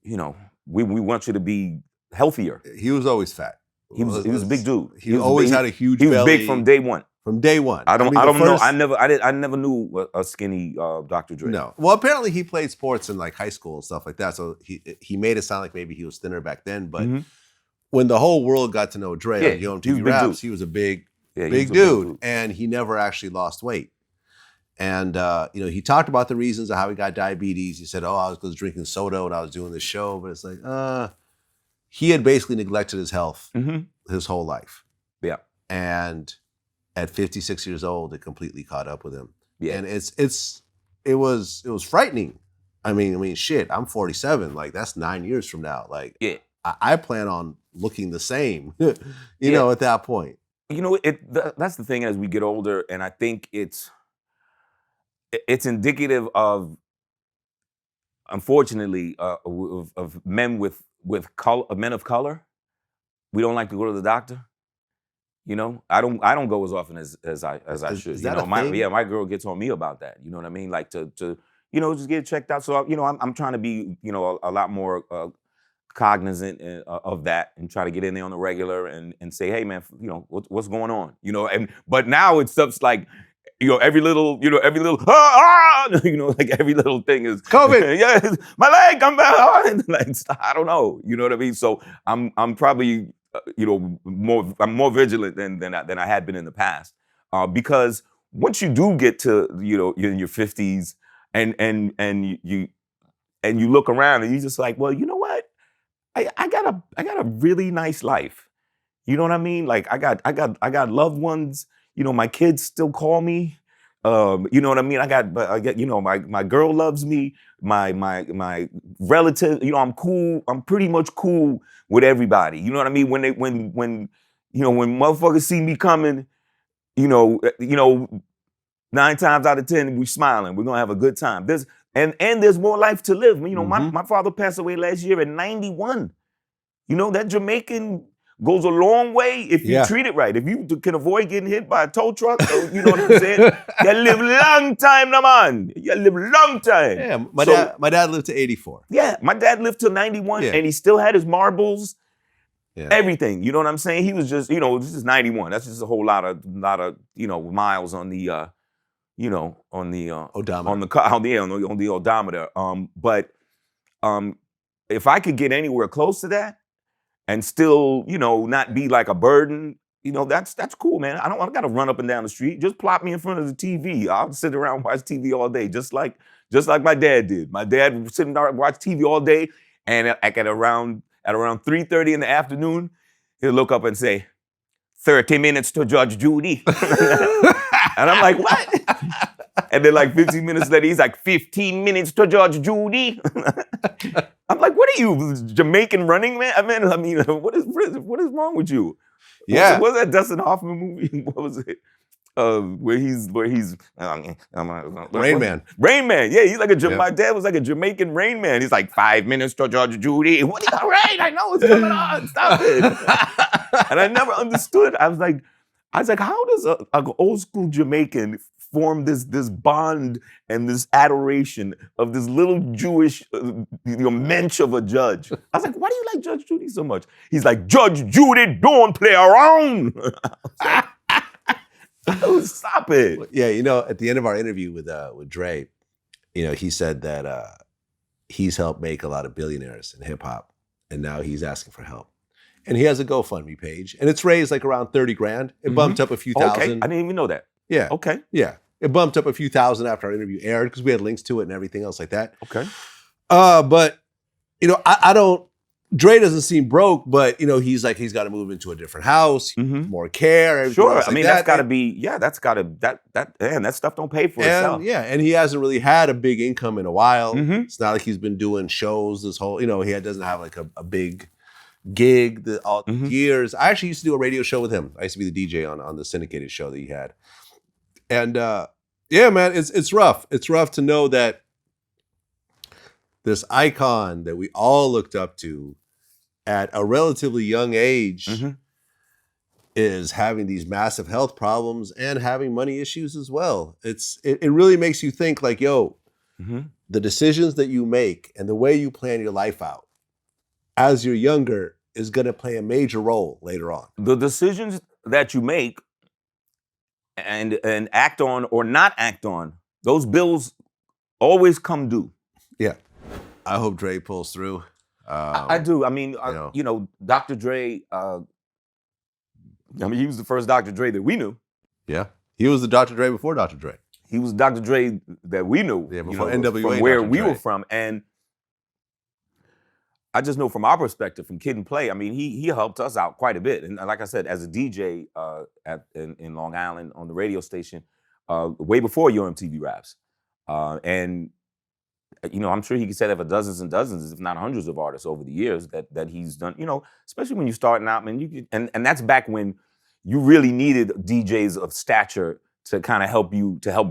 you know, we want you to be healthier. He was always fat. He was a big dude. He always had a huge belly. He was big from day one. From day one. I don't know. I never knew a skinny Dr. Dre. No. Well, apparently he played sports in like high school and stuff like that. So he made it sound like maybe he was thinner back then. But when the whole world got to know Dre on Yo MTV Raps, he was a big dude, and he never actually lost weight. And you know, he talked about the reasons of how he got diabetes. He said, "Oh, I was drinking soda when I was doing this show," but it's like, he had basically neglected his health his whole life. Yeah, and at 56 years old, it completely caught up with him. Yeah, and it was frightening. I mean, shit. I'm 47. Like that's 9 years from now. Like, yeah, I plan on looking the same. you know, at that point. You know, that's the thing as we get older, and I think it's indicative of, unfortunately, of men with color, men of color. We don't like to go to the doctor. You know, I don't go as often as I should. Is you that know, a thing? my girl gets on me about that. You know what I mean? Like to you know, just get checked out. So you know, I'm trying to be, you know, a lot more cognizant of that, and try to get in there on the regular and say, hey man, you know, what's going on? You know, but now it's stuff's like, you know, every little, you know, like every little thing is COVID. Yeah, my leg, I'm back. Like, I don't know. You know what I mean? So I'm probably, you know, more vigilant than I had been in the past, because once you do get to, you know, you're in your 50s and you look around and you're just like, well, you know what? I got a really nice life. You know what I mean? Like I got loved ones. You know, my kids still call me. You know what I mean? I got, you know, my girl loves me. My relative, you know, I'm cool. I'm pretty much cool with everybody. You know what I mean? When you know, when motherfuckers see me coming, you know, 9 times out of 10 we smiling. We're gonna have a good time. There's more life to live. You know, my father passed away last year at 91. You know, that Jamaican goes a long way if you treat it right. If you can avoid getting hit by a tow truck, you know what I'm saying? You live long time, no man. You live long time. Yeah, my dad lived to 84. Yeah, my dad lived till 91, and he still had his marbles, everything. You know what I'm saying? He was just, you know, this is 91. That's just a whole lot of you know, miles on the you know, on the odometer. on the odometer. But if I could get anywhere close to that, and still, you know, not be like a burden, you know, that's cool, man. I gotta run up and down the street. Just plop me in front of the TV. I'll sit around and watch TV all day, just like my dad did. My dad would sit and watch TV all day, and at around 3:30 in the afternoon, he'll look up and say, 30 minutes to Judge Judy. And I'm like, what? And then like 15 minutes later, he's like, 15 minutes to Judge Judy. I'm like, what are you, Jamaican Running Man? I mean, what is wrong with you? Yeah. What was that Dustin Hoffman movie? What was it? Where he's Rain Man. Rain Man. Yeah, he's like my dad was like a Jamaican Rain Man. He's like 5 minutes to Judge Judy. What? All right, I know what's coming on. Stop it. And I never understood. I was like, how does an old school Jamaican form this bond and this adoration of this little Jewish mensch of a judge? I was like, why do you like Judge Judy so much? He's like, Judge Judy don't play around. Stop it. Yeah, you know, at the end of our interview with Dre, you know, he said that he's helped make a lot of billionaires in hip hop, and now he's asking for help. And he has a GoFundMe page, and it's raised like around 30 grand. It bumped up a few thousand. Okay, I didn't even know that. Yeah. Okay. Yeah. It bumped up a few thousand after our interview aired because we had links to it and everything else like that. Okay. But, you know, I don't, Dre doesn't seem broke, but, you know, he's got to move into a different house, more care. Sure. I mean, that's got to be, that stuff don't pay for itself. Yeah. And he hasn't really had a big income in a while. It's not like he's been doing shows this whole, you know, he doesn't have like a big gig all the years. I actually used to do a radio show with him. I used to be the DJ on the syndicated show that he had. And yeah, man, it's rough. It's rough to know that this icon that we all looked up to at a relatively young age is having these massive health problems and having money issues as well. It really makes you think like, yo, the decisions that you make and the way you plan your life out as you're younger is going to play a major role later on. The decisions that you make and act on or not act on, those bills always come due. Yeah. I hope Dre pulls through. I do. I mean, you know, Dr. Dre, I mean, he was the first Dr. Dre that we knew. Yeah. He was the Dr. Dre before Dr. Dre. He was Dr. Dre that we knew. Yeah, before NWA. From where Dr. we Dre. were from. And I just know from our perspective, from Kid and Play, I mean, he helped us out quite a bit. And like I said, as a DJ in Long Island on the radio station, way before Yo MTV Raps. And, you know, I'm sure he could say that for dozens and dozens, if not hundreds of artists over the years that he's done, you know, especially when you're starting out, man, and that's back when you really needed DJs of stature to kind of help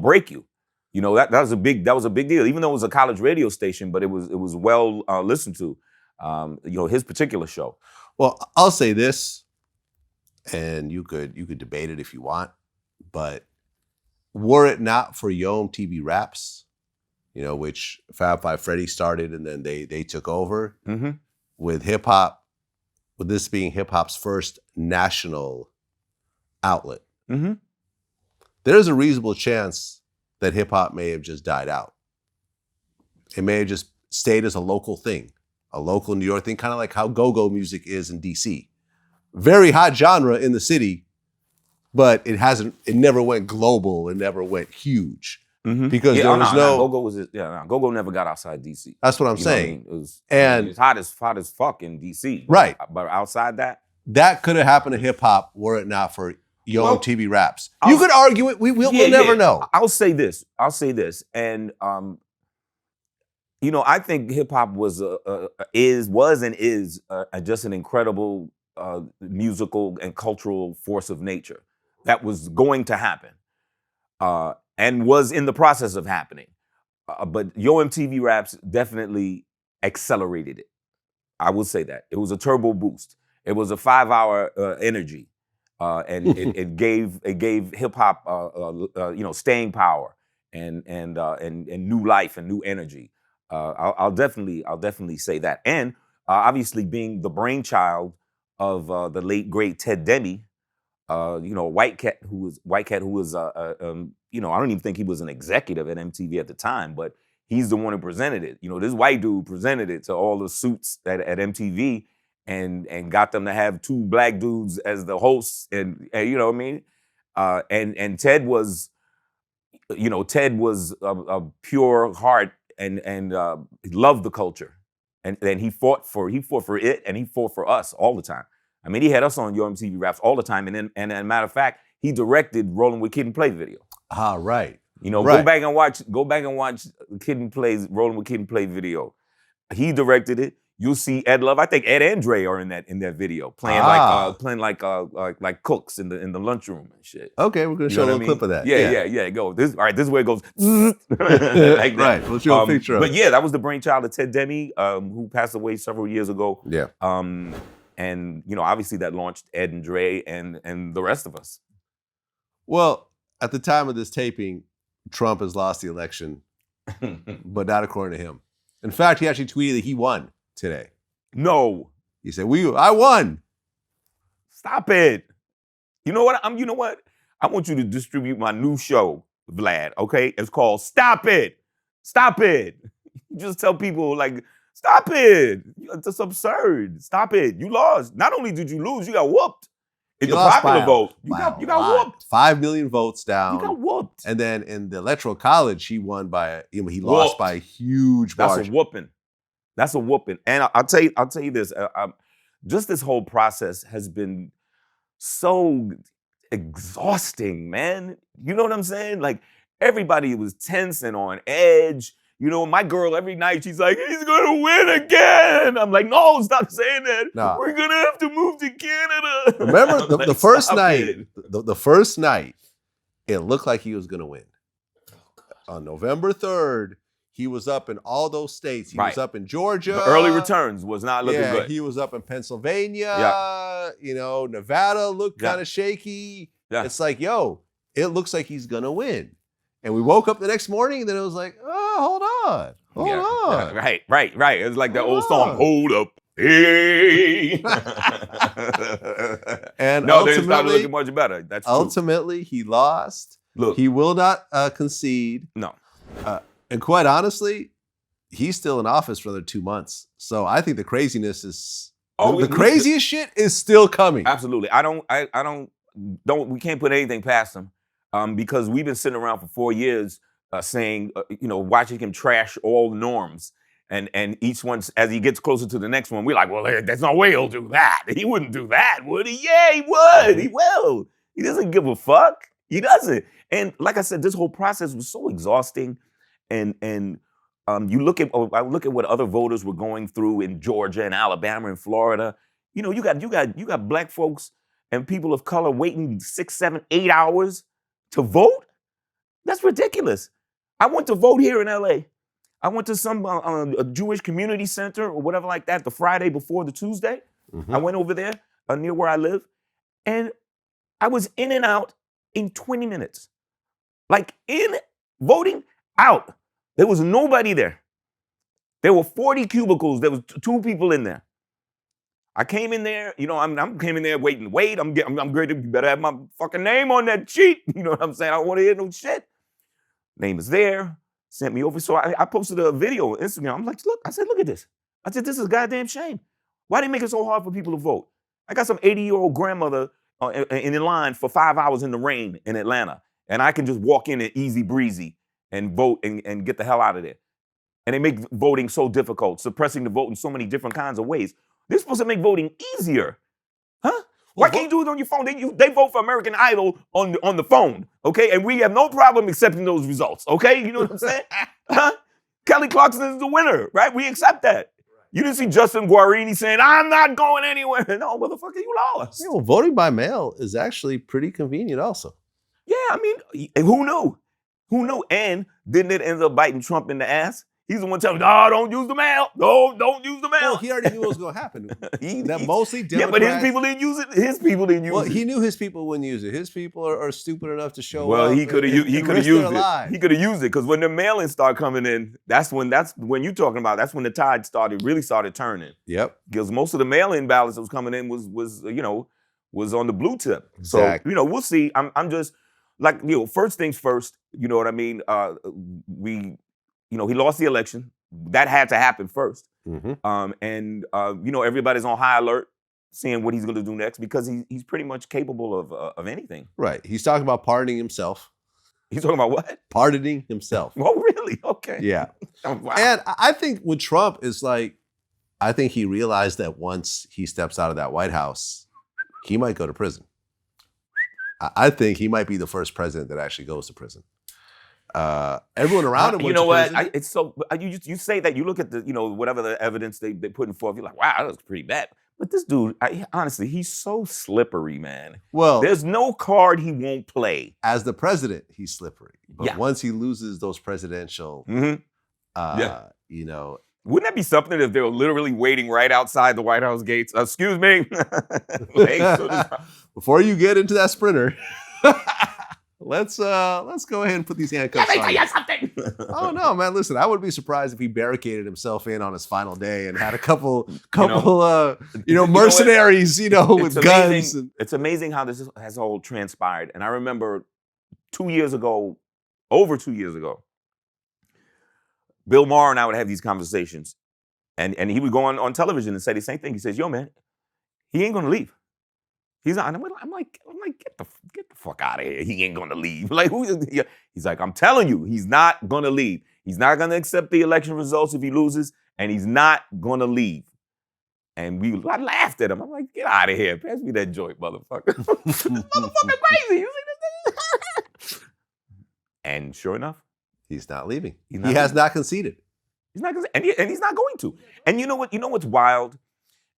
break you. You know, that was a big deal, even though it was a college radio station, but it was well listened to. You know, his particular show. Well, I'll say this, and you could debate it if you want, but were it not for Yo MTV Raps, you know, which Fab Five Freddy started and then they took over with hip hop, with this being hip hop's first national outlet, there's a reasonable chance that hip hop may have just died out. It may have just stayed as a local thing, a local New York thing, kind of like how go-go music is in DC. Very hot genre in the city, but it never went global, it never went huge. Because there was go-go never got outside DC. That's what I'm saying. It was hot as fuck in DC. Right. But outside that could have happened to hip hop were it not for Yo MTV Raps. You could argue it. We'll never know. I'll say this, and you know, I think hip hop was and is just an incredible musical and cultural force of nature that was going to happen. And was in the process of happening. But Yo MTV Raps definitely accelerated it. I will say that. It was a turbo boost. It was a 5-hour energy. And it gave hip hop you know, staying power and new life and new energy. I'll definitely say that. And obviously being the brainchild of the late great Ted Demme, you know, White Cat who was you know, I don't even think he was an executive at MTV at the time, but he's the one who presented it. You know, this white dude presented it to all the suits at MTV and got them to have 2 black dudes as the hosts, and you know what I mean? And Ted was, you know, a pure heart and loved the culture, and he fought for it, and he fought for us all the time. I mean, he had us on Yo MTV Raps all the time, and as a matter of fact, he directed Rollin' with Kid and Play video. Ah, right. You know, right. Go back and watch Kid and Play's Rollin' with Kid and Play video. He directed it. You'll see Ed Love. I think Ed and Dre are in that video, playing like cooks in the lunchroom and shit. Okay, we're gonna show a little clip of that. Yeah. Go. This is where it goes. Like right. We'll show a picture of it. But yeah, that was the brainchild of Ted Demme, who passed away several years ago. Yeah. And you know, obviously that launched Ed and Dre and the rest of us. Well, at the time of this taping, Trump has lost the election, but not according to him. In fact, he actually tweeted that he won today. No. He said, I won. Stop it. You know what? I want you to distribute my new show, Vlad, okay? It's called Stop It. Stop It. You just tell people, like, stop it. It's absurd. Stop it. You lost. Not only did you lose, you got whooped. In the popular vote, you got whooped. 5 million votes down. You got whooped. And then in the Electoral College, he won by, he lost by a huge margin. That's a whooping. And I'll tell you this. Just this whole process has been so exhausting, man. You know what I'm saying? Like, everybody was tense and on edge. You know, my girl, every night, she's like, he's going to win again. I'm like, no, stop saying that. Nah. We're going to have to move to Canada. Remember the first night, the first night, it looked like he was going to win. On November 3rd, He was up in all those states. He Right. was up in Georgia. The early returns was not looking Yeah, good. he was up in Pennsylvania. Yeah. You know, Nevada looked Yeah. kind of shaky. Yeah. It's like, yo, it looks like he's gonna win. And we woke up the next morning, and then it was like, oh, hold on. Yeah, right. It was like that old Hold song, on. Hold Up. Hey. And no, they started ultimately, looking much better. That's true. ultimately, he lost. Look, He will not concede. no. And quite honestly, he's still in office for another 2 months. So I think the craziness is the craziest shit is still coming. Absolutely. We can't put anything past him because we've been sitting around for 4 years saying, watching him trash all norms. And each one, as he gets closer to the next one, we're like, well, there's no way he'll do that. He wouldn't do that, would he? Yeah, he would. He will. He doesn't give a fuck. He doesn't. And like I said, this whole process was so exhausting. And I look at what other voters were going through in Georgia and Alabama and Florida. You got black folks and people of color waiting 6, 7, 8 hours to vote. That's ridiculous. I went to vote here in LA. I went to some a Jewish community center or whatever like that the Friday before the Tuesday. Mhm. I went over there near where I live, and I was in and out in 20 minutes. Like in, voting, out. There was nobody there. There were 40 cubicles. There was 2 people in there. I came in there, I'm came in there waiting. Wait, I'm great. You better have my fucking name on that sheet. You know what I'm saying? I don't want to hear no shit. Name is there. Sent me over. So I posted a video on Instagram. I'm like, look at this. I said, this is a goddamn shame. Why they make it so hard for people to vote? I got some 80-year-old grandmother in line for 5 hours in the rain in Atlanta. And I can just walk in and easy breezy and vote and get the hell out of there. And they make voting so difficult, suppressing the vote in so many different kinds of ways. They're supposed to make voting easier. Huh? Why can't you do it on your phone? They vote for American Idol on the phone, okay? And we have no problem accepting those results, okay? You know what I'm saying? Huh? Kelly Clarkson is the winner, right? We accept that. You didn't see Justin Guarini saying, I'm not going anywhere. No, motherfucker, you lost. Well, voting by mail is actually pretty convenient also. Yeah, I mean, who knew? Who knew? And didn't it end up biting Trump in the ass? He's the one telling me, no, don't use the mail. No, don't use the mail. Well, he already knew what was going to happen. Mostly Democrats. Yeah, but his people didn't use it. His people didn't use it. Well, he knew his people wouldn't use it. His people are stupid enough to show up. Well, he could have used it. He could have used it because when the mail-ins start coming in, that's when you're talking about. That's when the tide really started turning. Yep. Because most of the mail-in ballots that was coming in was on the blue tip. Exactly. So we'll see. I'm just like first things first. You know what I mean? He lost the election. That had to happen first. Mm-hmm. Everybody's on high alert, seeing what he's going to do next because he's pretty much capable of anything. Right. He's talking about pardoning himself. He's talking about what? Pardoning himself. Oh, really? Okay. Yeah. Oh, wow. And I think with Trump is like, I think he realized that once he steps out of that White House, he might go to prison. I think he might be the first president that actually goes to prison. Everyone around him. You know what? It's so you say that you look at the whatever the evidence they putting forth. You're like, wow, that looks pretty bad. But this dude, honestly, he's so slippery, man. Well, there's no card he won't play. As the president, he's slippery. But Yeah. once he loses those presidential, Mm-hmm. Wouldn't that be something if they were literally waiting right outside the White House gates? Excuse me. Before you get into that Sprinter. Let's go ahead and put these handcuffs on. Let me tell you something. Oh no, man! Listen, I would be surprised if he barricaded himself in on his final day and had a couple mercenaries, with guns. It's amazing how this has all transpired. And I remember over 2 years ago, Bill Maher and I would have these conversations, and he would go on television and say the same thing. He says, "Yo, man, he ain't gonna leave. He's not." And I'm like, get the fuck out of here. He ain't gonna leave. Like, who is he? He's like, I'm telling you, he's not gonna leave. He's not gonna accept the election results if he loses, and he's not gonna leave. And I laughed at him. I'm like, get out of here. Pass me that joint, motherfucker. Motherfucker crazy. You see this? And sure enough, he's not leaving. He not has not conceded. He's not and he's not going to. And you know what? You know what's wild?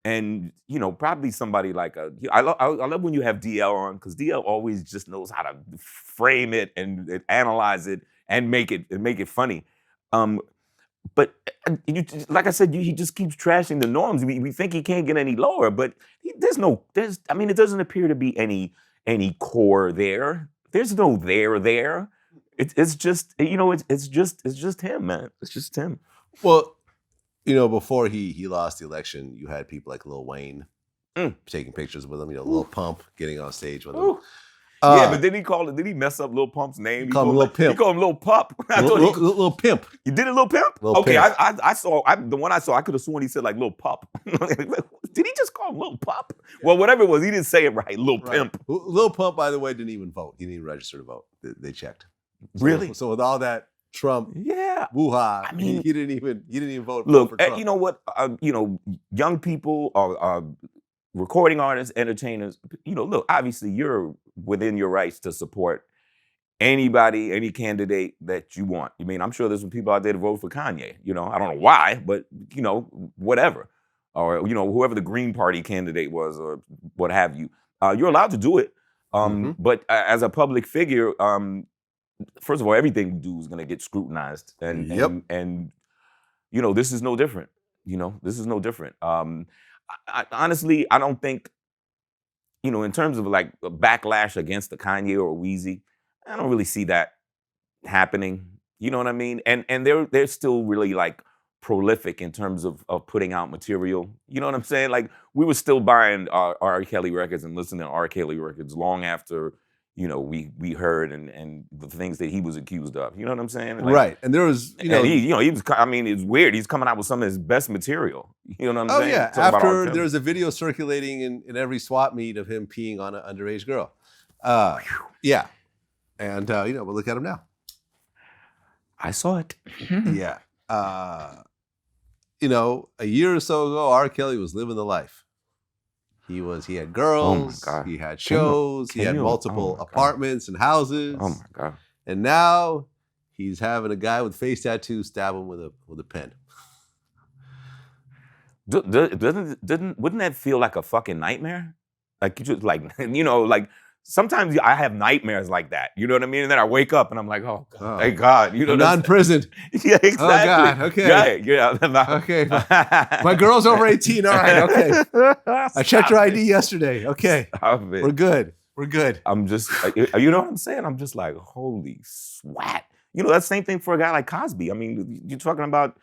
And probably somebody like I love when you have DL on because DL always just knows how to frame it and analyze it and make it funny. But like I said, he just keeps trashing the norms. We think he can't get any lower, but it doesn't appear to be any core there. There's no there. It's just it's just him, man. It's just him. Well, before he lost the election, you had people like Lil Wayne taking pictures with him. Lil Pump getting on stage with him. Yeah, but did he mess up Lil Pump's name? He called him Lil Pimp. He called him Lil Pup. Lil Pimp. You did it, Lil Pimp? Lil okay, Pimp. I saw the one I saw. I could have sworn he said like Lil Pup. Did he just call him Lil Pup? Well, whatever it was, he didn't say it right. Lil Pimp. Lil Pump, by the way, didn't even vote. He didn't even register to vote. They checked. Really? So with all that Trump, woo-ha, he didn't even vote. Look, for Trump. you know what? Young people are recording artists, entertainers. Look, obviously you're within your rights to support anybody, any candidate that you want. I'm sure there's some people out there to vote for Kanye. I don't know why, but whatever, or whoever the Green Party candidate was, or what have you. You're allowed to do it, but as a public figure, first of all, everything you do is going to get scrutinized, and this is no different. This is no different. Honestly, I don't think, in terms of like a backlash against the Kanye or Weezy, I don't really see that happening. You know what I mean? And they're still really like prolific in terms of putting out material. You know what I'm saying? Like we were still buying R. Kelly records and listening to R. Kelly records long after we heard and the things that he was accused of. You know what I'm saying? Like, right. And there was, he was. It's weird. He's coming out with some of his best material. You know what I'm saying? Oh yeah. After there was a video circulating in every swap meet of him peeing on an underage girl. Yeah. And but look at him now. I saw it. Yeah. A year or so ago, R. Kelly was living the life. He had girls, he had shows, he had multiple apartments and houses. Oh my God. And now he's having a guy with face tattoos stab him with a pen. Wouldn't that feel like a fucking nightmare? Like you just like sometimes I have nightmares like that. You know what I mean? And then I wake up and I'm like, oh God, thank God. I'm not in prison. Yeah, exactly. Oh God, okay. Yeah. Okay. My girl's over 18. All right, okay. I checked her ID yesterday. Okay. We're good. I'm just, you know what I'm saying? I'm just like, holy swat. That's the same thing for a guy like Cosby. You're talking about,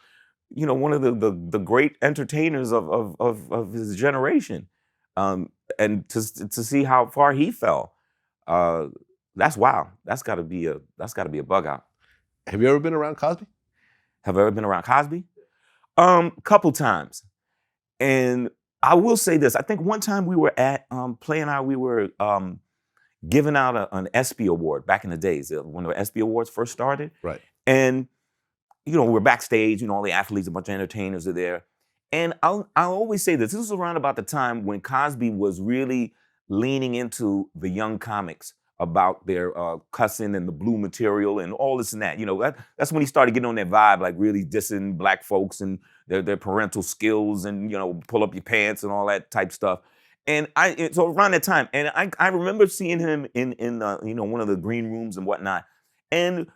one of the great entertainers of his generation. And to see how far he fell, that's wild. That's got to be a bug out. Have you ever been around Cosby? Have I ever been around Cosby? Couple times, and I will say this. I think one time we were at we were giving out an ESPY award back in the days when the ESPY awards first started. Right. And we're backstage. All the athletes, a bunch of entertainers are there. And I'll always say this. This was around about the time when Cosby was really leaning into the young comics about their cussing and the blue material and all this and that. That's when he started getting on that vibe, like really dissing black folks and their parental skills and, pull up your pants and all that type stuff. And so around that time, and I remember seeing him in one of the green rooms and whatnot. And,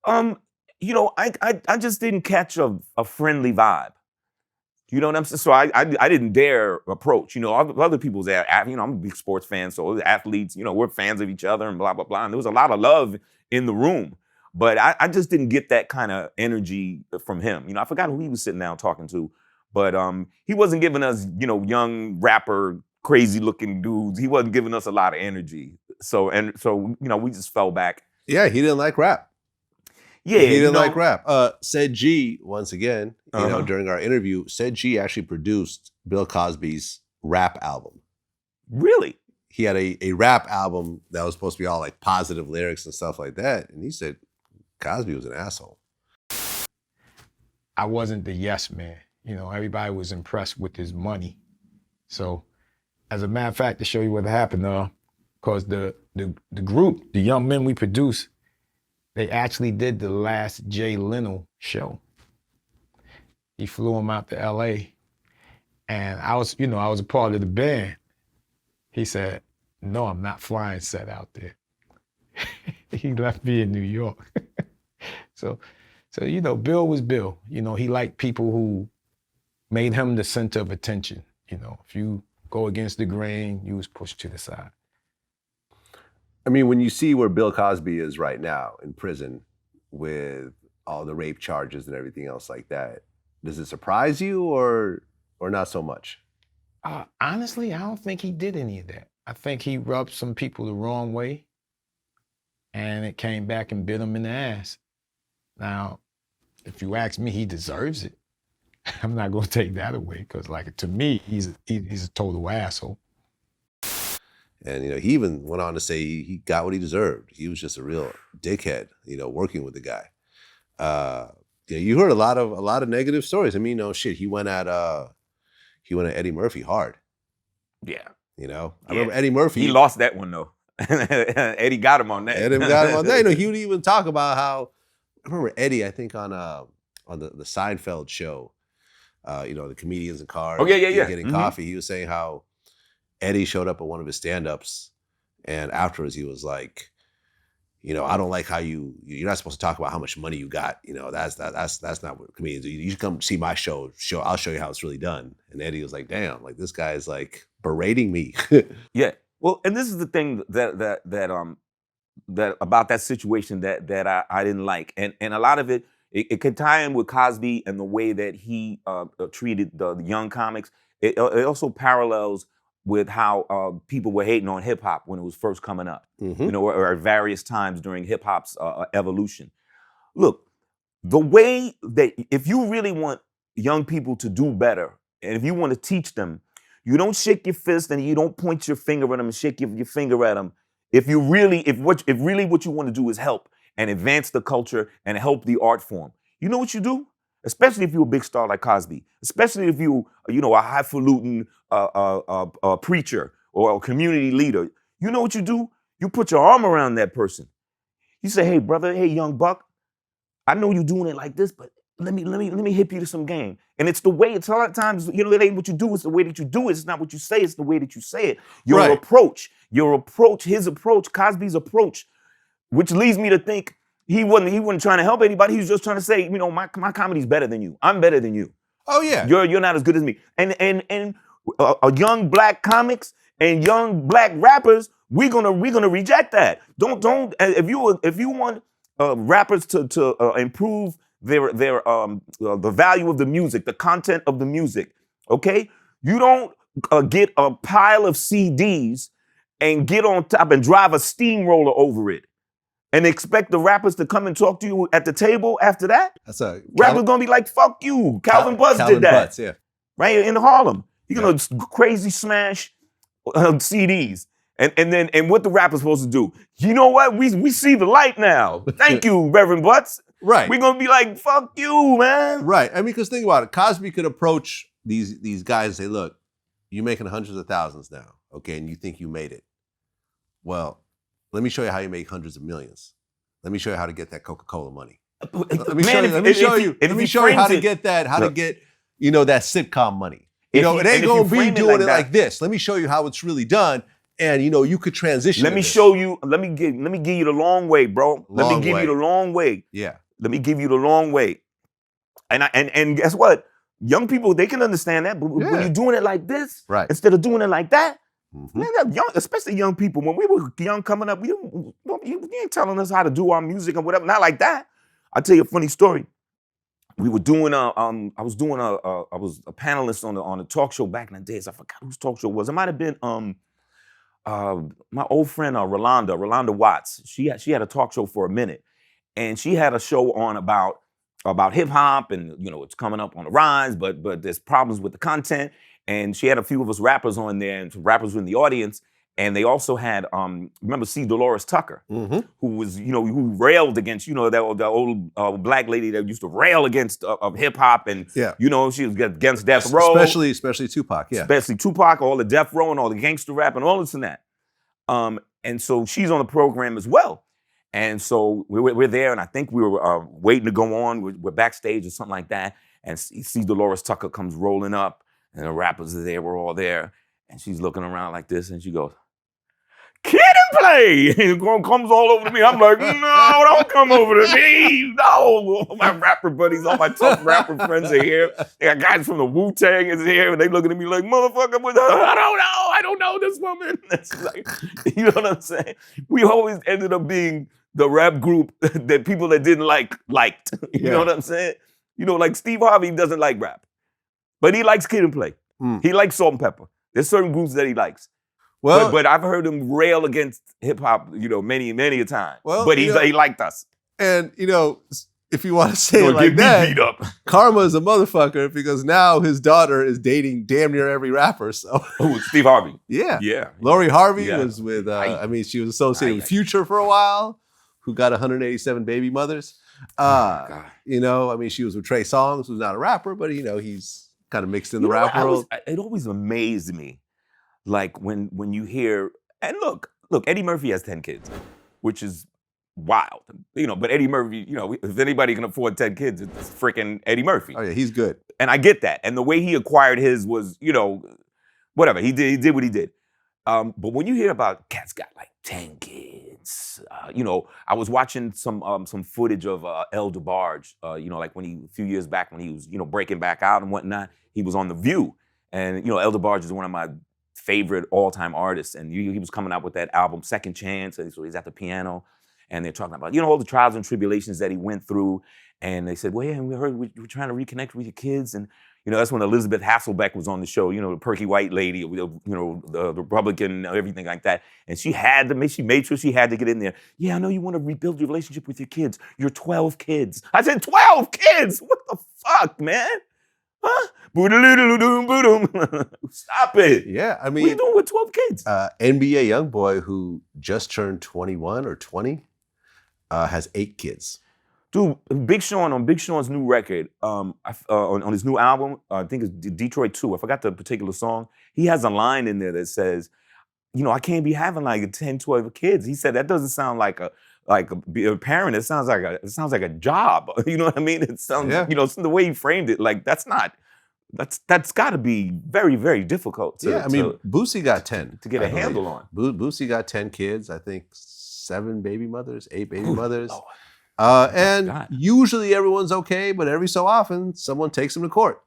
I just didn't catch a friendly vibe. You know what I'm saying? So I didn't dare approach. Other people's there. I'm a big sports fan, so the athletes, we're fans of each other and blah, blah, blah. And there was a lot of love in the room. But I just didn't get that kind of energy from him. I forgot who he was sitting down talking to. But he wasn't giving us, young rapper, crazy looking dudes. He wasn't giving us a lot of energy. So we just fell back. Yeah, he didn't like rap. Yeah, he didn't like rap. Said G, once again, during our interview, Said G actually produced Bill Cosby's rap album. Really? He had a rap album that was supposed to be all like positive lyrics and stuff like that. And he said Cosby was an asshole. I wasn't the yes man. Everybody was impressed with his money. So, as a matter of fact, to show you what happened, because the group, the young men we produced, they actually did the last Jay Leno show. He flew him out to LA, and I was a part of the band. He said, "No, I'm not flying set out there." He left me in New York. So So, you know, Bill was Bill. You know, he liked people who made him the center of attention. You know, if you go against the grain, you was pushed to the side. I mean, when you see where Bill Cosby is right now in prison with all the rape charges and everything else like that, does it surprise you or not so much? Honestly, I don't think he did any of that. I think he rubbed some people the wrong way, and it came back and bit him in the ass. Now, if you ask me, he deserves it. I'm not gonna take that away, because like, to me, he's a total asshole. And, you know, he even went on to say he got what he deserved. He was just a real dickhead, you know, working with the guy. Yeah, you heard a lot of negative stories. I mean, no shit, he went at Eddie Murphy hard. Yeah. You know, I remember Eddie Murphy. He lost that one though. Eddie got him on that. Eddie got him on that. You know, he would even talk about how, I remember Eddie, I think on the Seinfeld show, you know, the comedians in cars. Oh yeah. Getting coffee. He was saying how Eddie showed up at one of his stand-ups, and afterwards he was like, you know, I don't like how you're not supposed to talk about how much money you got. You know, that's not what comedians do. You should come see my show. I'll show you how it's really done. And Eddie was like, damn, like this guy is like berating me. Yeah. Well, and this is the thing that about that situation that I didn't like, and a lot of it could tie in with Cosby and the way that he treated the young comics. It also parallels with how people were hating on hip hop when it was first coming up, you know, or at various times during hip hop's evolution. Look, the way that if you really want young people to do better, and if you want to teach them, you don't shake your fist and you don't point your finger at them and shake your finger at them. If really what you want to do is help and advance the culture and help the art form, you know what you do? Especially if you're a big star like Cosby, especially if you know, a highfalutin preacher or a community leader, you know what you do? You put your arm around that person. You say, hey brother, hey young buck, I know you're doing it like this, but let me hip you to some game. And it's the way, it's a lot of times, you know, it ain't what you do, it's the way that you do it. It's not what you say, it's the way that you say it. Your approach, his approach, Cosby's approach, which leads me to think he wasn't trying to help anybody. He was just trying to say, you know, my comedy's better than you. I'm better than you. Oh yeah. You're not as good as me. And young black comics and young black rappers, we're gonna reject that. Don't if you want rappers to improve their the value of the music, the content of the music, okay? You don't get a pile of CDs and get on top and drive a steamroller over it and expect the rappers to come and talk to you at the table after that. That's a rappers gonna be like, fuck you. Calvin Butts did that. Butts, yeah. Right in Harlem. You're gonna crazy smash CDs. And what the rapper's supposed to do? You know what? We see the light now. Thank you, Reverend Butts. Right. We're gonna be like, fuck you, man. Right. I mean, because think about it. Cosby could approach these guys and say, look, you're making hundreds of thousands now, okay, and you think you made it. Well, let me show you how you make hundreds of millions. Let me show you how to get that Coca-Cola money. Let me show you how to get that, you know, that sitcom money. You know, it ain't gonna be doing it like this. Let me show you how it's really done. And you know, you could transition. Let me show you, let me give you the long way, bro. Let me give you the long way. Yeah. Let me give you the long way. And guess what? Young people, they can understand that, but when you're doing it like this, right, instead of doing it like that, man, especially young people, when we were young coming up, you ain't telling us how to do our music and whatever. Not like that. I'll tell you a funny story. We were doing I was a panelist on a talk show back in the days. I forgot whose talk show it was. It might have been my old friend Rolanda Watts. She had a talk show for a minute, and she had a show on about hip hop, and you know, it's coming up on the rise, but there's problems with the content. And she had a few of us rappers on there, and some rappers were in the audience. And they also had, remember C. Dolores Tucker, who was, you know, who railed against, you know, that old black lady that used to rail against hip hop, and you know, she was against death row, especially Tupac, especially Tupac, all the death row and all the gangster rap and all this and that. And so she's on the program as well. And so we're there, and I think we were waiting to go on. We're backstage or something like that, and C. Dolores Tucker comes rolling up, and the rappers are there. We're all there, and she's looking around like this, and she goes, "Kid play. And it comes all over to me. I'm like, no, don't come over to me. No. My rapper buddies, all my tough rapper friends are here. They got guys from the Wu-Tang is here, and they looking at me like, motherfucker, I don't know this woman. It's like, you know what I'm saying? We always ended up being the rap group that people that didn't liked. You know what I'm saying? You know, like Steve Harvey doesn't like rap, but he likes Kid and Play. He likes Salt and Pepper. There's certain groups that he likes. Well, but I've heard him rail against hip hop, you know, many a time. Well, but he liked us. And you know, if you want to say it like that, beat up. Karma is a motherfucker because now his daughter is dating damn near every rapper. So Steve Harvey. Yeah. Lori Harvey was with. I mean, she was associated with Future for a while, who got 187 baby mothers. You know, I mean, she was with Trey Songz, who's not a rapper, but you know, he's kind of mixed in the rap world. It always amazed me, like when you hear, and look, Eddie Murphy has 10 kids, which is wild, you know. But Eddie Murphy, you know, if anybody can afford 10 kids, it's freaking Eddie Murphy. Oh yeah, he's good, and I get that. And the way he acquired his was, you know, whatever he did what he did. But when you hear about cats got like 10 kids, you know, I was watching some footage of El DeBarge, you know, like a few years back when he was, you know, breaking back out and whatnot. He was on The View, and you know, El DeBarge is one of my favorite all-time artists, and he was coming out with that album Second Chance, and so he's at the piano, and they're talking about, you know, all the trials and tribulations that he went through, and they said, well, yeah, we heard we're trying to reconnect with your kids, and you know, that's when Elizabeth Hasselbeck was on the show, you know, the perky white lady, you know, the Republican, everything like that. And she made sure she had to get in there. Yeah, I know you want to rebuild your relationship with your kids. You're 12 kids. I said, 12 kids? What the fuck, man? Huh? Stop it. Yeah, I mean. What are you doing with 12 kids? NBA YoungBoy, who just turned 21 or 20, has 8 kids. Dude, Big Sean, on Big Sean's new record, on his new album, I think it's Detroit 2, I forgot the particular song, he has a line in there that says, you know, I can't be having like 10, 12 kids. He said that doesn't sound like a parent, it sounds like a job. You know what I mean? It sounds, you know, the way he framed it, like that's gotta be very, very difficult to, I mean, Boosie got 10. To get a handle on. Boosie got 10 kids, I think 7 baby mothers, 8 baby mothers. And usually everyone's okay, but every so often someone takes them to court.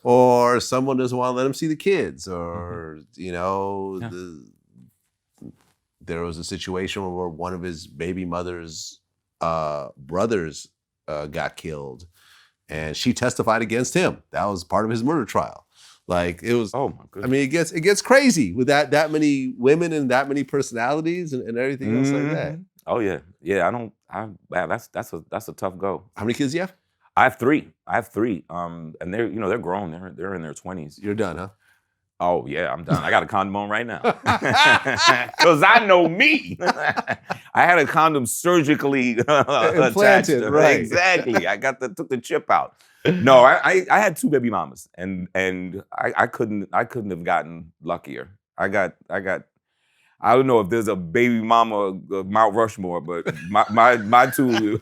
Or someone doesn't want to let them see the kids, or, you know, there was a situation where one of his baby mother's brothers got killed, and she testified against him. That was part of his murder trial. Like, it was, oh my goodness. I mean, it gets crazy with that many women and that many personalities and everything else like that. Oh yeah, that's a tough go. How many kids do you have? I have 3. And they're grown. They're in their 20s. You're done, huh? Oh yeah, I'm done. I got a condom on right now. Cause I know me. I had a condom surgically implanted, attached. Right? Exactly. I took the chip out. No, I had 2 baby mamas, and I couldn't have gotten luckier. I don't know if there's a baby mama Mount Rushmore, but my 2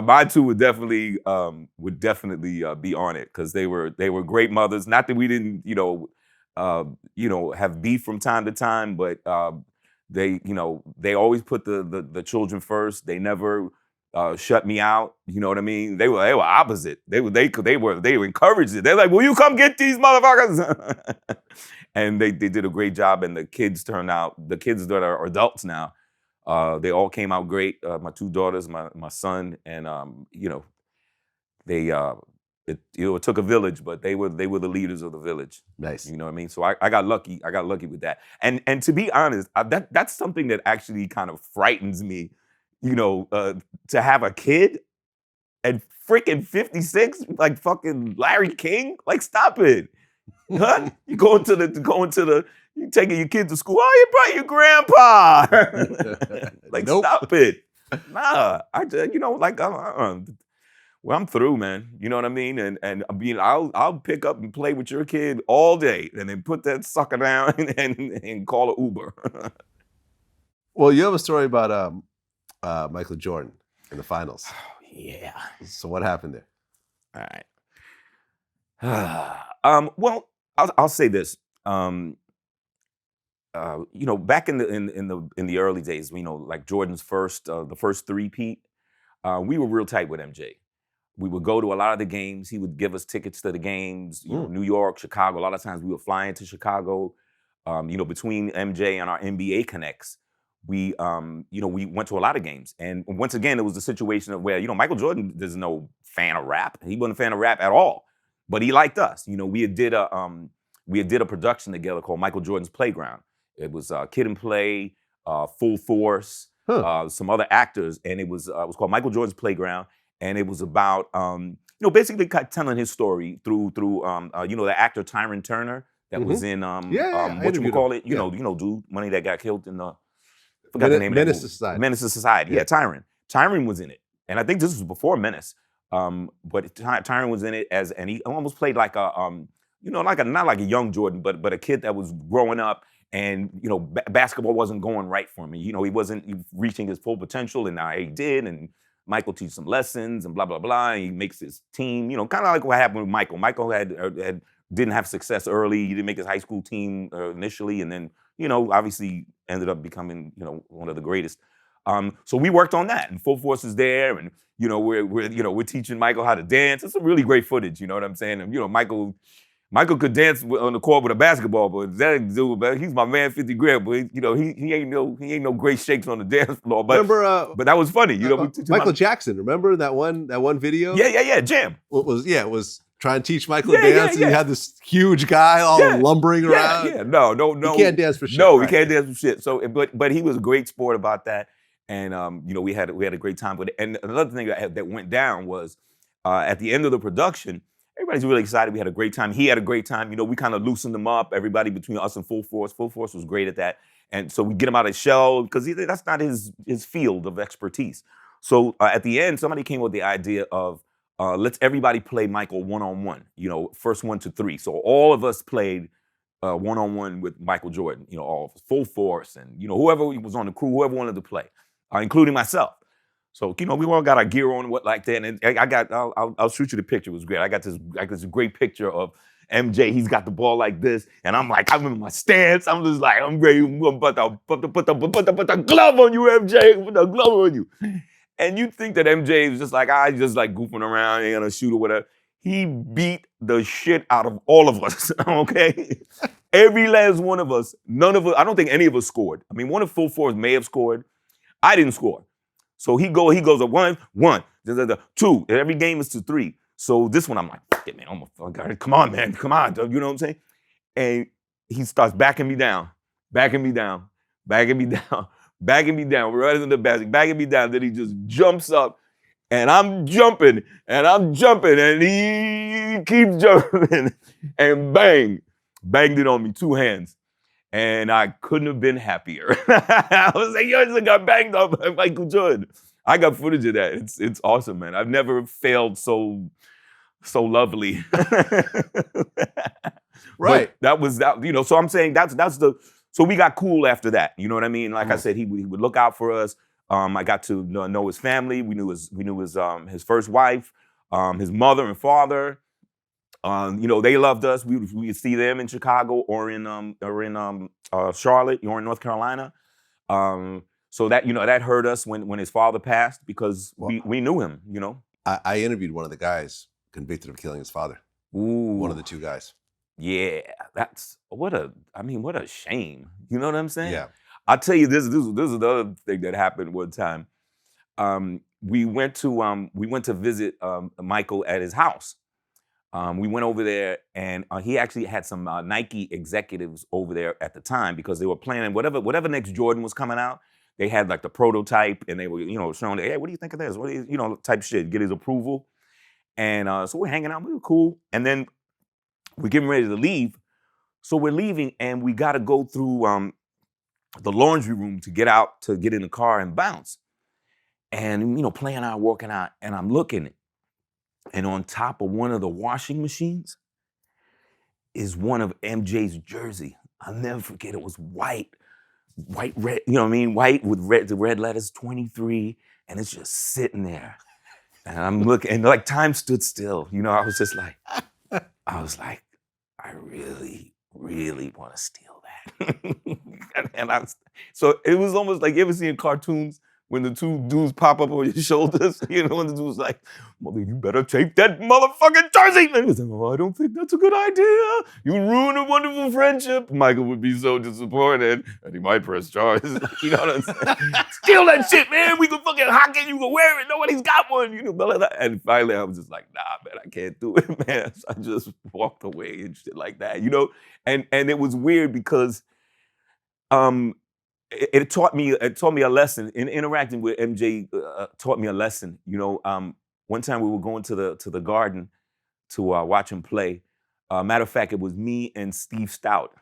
my 2 would definitely be on it, because they were great mothers. Not that we didn't have beef from time to time, but they always put the children first. They never shut me out. You know what I mean? They were opposite. They encouraged it. They're like, will you come get these motherfuckers? And they did a great job, and the kids that are adults now, they all came out great. My 2 daughters, my son, and it took a village, but they were the leaders of the village. Nice. You know what I mean? So I got lucky. I got lucky with that. And to be honest, that's something that actually kind of frightens me. You know, to have a kid at freaking 56, like fucking Larry King, like stop it. Huh? You you taking your kids to school. Oh, you brought your grandpa. Like, nope. Stop it. Nah, I'm through, man. You know what I mean? And I mean, I'll pick up and play with your kid all day, and then put that sucker down and call an Uber. Well, you have a story about Michael Jordan in the finals. Oh, yeah. So what happened there? All right. Well, I'll say this. you know, back in the early days, you know, like Jordan's the first three-peat, we were real tight with MJ. We would go to a lot of the games. He would give us tickets to the games. You know, New York, Chicago. A lot of times we would fly into Chicago. You know, between MJ and our NBA connects, we you know, we went to a lot of games. And once again, it was the situation of where, you know, Michael Jordan is no fan of rap. He wasn't a fan of rap at all, but he liked us. You know, we did a production together called Michael Jordan's Playground. It was Kid and Play, Full Force, some other actors, and it was called Michael Jordan's Playground, and it was about you know, basically telling his story through you know, the actor Tyron Turner that was in what you call it, you know, dude, money that got killed in the forgot the name of that movie. Society. Menace to Society. Yeah, Tyron. Tyron was in it, and I think this was before Menace. But Tyron was in it and he almost played like a you know, not like a young Jordan, but a kid that was growing up. And, you know, basketball wasn't going right for me. You know, he wasn't reaching his full potential, and now he did. And Michael teaches some lessons and blah, blah, blah. And he makes his team, you know, kind of like what happened with Michael. Michael didn't have success early. He didn't make his high school team initially. And then, you know, obviously ended up becoming, you know, one of the greatest. So we worked on that, and Full Force is there. And, you know, we're teaching Michael how to dance. It's some really great footage, you know what I'm saying? And, you know, Michael could dance on the court with a basketball, but that dude, he's my man, 50 grand. But you know, he ain't no great shakes on the dance floor. But remember, but that was funny. You know, Michael Jackson. Remember that one video? Yeah, Jam. It was trying to teach Michael to dance, and you had this huge guy all lumbering around. Yeah, no. He can't dance for shit. No, he can't dance for shit. So, but he was a great sport about that, and you know, we had a great time with it. And another thing that went down was at the end of the production. Everybody's really excited. We had a great time. He had a great time. You know, we kind of loosened him up. Everybody between us and Full Force. Full Force was great at that. And so we get him out of his shell because that's not his field of expertise. So at the end, somebody came with the idea of let's everybody play Michael one-on-one, you know, first 1 to 3. So all of us played one-on-one with Michael Jordan, you know, all Full Force and, you know, whoever was on the crew, whoever wanted to play, including myself. So, you know, we all got our gear on and what like that. And I'll shoot you the picture. It was great. I got this great picture of MJ. He's got the ball like this. And I'm in my stance. I'm just like, I'm ready. I'm about to put the glove on you, MJ. Put the glove on you. And you think that MJ is just like, just like goofing around, ain't gonna shoot or whatever. He beat the shit out of all of us, okay? Every last one of us, none of us, I don't think any of us scored. I mean, one of Full Force may have scored. I didn't score. So he goes a 1, 2. Every game is to 3. So this one I'm like, yeah, man, come on, man, come on, you know what I'm saying? And he starts backing me down, right in the basket, backing me down. Then he just jumps up, and I'm jumping, and he keeps jumping, and banged it on me, 2 hands. And I couldn't have been happier. I was like, yo, I just got banged up by Michael Jordan. I got footage of that. It's awesome, man. I've never failed so lovely. Right. But that was that, you know, so I'm saying so we got cool after that. You know what I mean? Like I said, he would look out for us. I got to know his family. We knew his first wife, his mother and father. You know, they loved us. We would see them in Chicago or in Charlotte or in North Carolina. So that, you know, that hurt us when his father passed because we knew him, you know. I interviewed one of the guys convicted of killing his father. Ooh. One of the 2 guys. Yeah, that's what a shame. You know what I'm saying? Yeah. I'll tell you this is the other thing that happened one time. We went to visit Michael at his house. We went over there, and he actually had some Nike executives over there at the time because they were planning whatever next Jordan was coming out. They had like the prototype, and they were, you know, showing, hey, what do you think of this? What do you know, type shit, get his approval. And so we're hanging out, we were cool. And then we're getting ready to leave. So we're leaving, and we got to go through the laundry room to get in the car and bounce. And, you know, playing out, working out, and I'm looking, and on top of one of the washing machines is one of MJ's jersey. I'll never forget, it was white, red, you know what I mean? White with the red letters, 23, and it's just sitting there. And I'm looking, and like time stood still. You know, I was like, I really, really want to steal that. So it was almost like, you ever seen cartoons when the two dudes pop up on your shoulders? You know, when the dude's like, mother, you better take that motherfucking jersey. And he was like, oh, I don't think that's a good idea. You ruin a wonderful friendship. Michael would be so disappointed, and he might press charges. You know what I'm saying? Steal that shit, man. We can fucking hock it. You can wear it. Nobody's got one. You know, blah, blah, blah. And finally, I was just like, nah, man, I can't do it, man. So I just walked away and shit like that, you know? And it was weird because it taught me a lesson. In interacting with MJ, taught me a lesson. You know, one time we were going to the Garden to watch him play. Matter of fact, it was me and Steve Stout.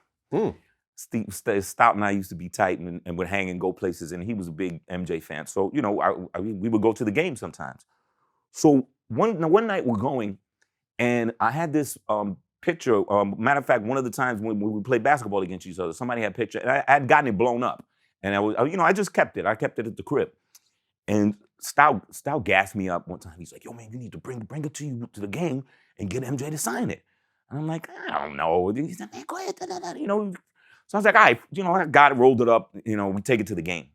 Steve Stout and I used to be tight and would hang and go places, and he was a big MJ fan. So, you know, we would go to the game sometimes. So one night we're going, and I had this picture. Matter of fact, one of the times when we played basketball against each other, somebody had a picture, and I had gotten it blown up. And I just kept it. I kept it at the crib. And Stout gassed me up one time. He's like, yo, man, you need to bring it to the game and get MJ to sign it. And I'm like, I don't know. He's like, man, go ahead. You know. So I was like, all right, you know, I got it, rolled it up. You know, we take it to the game.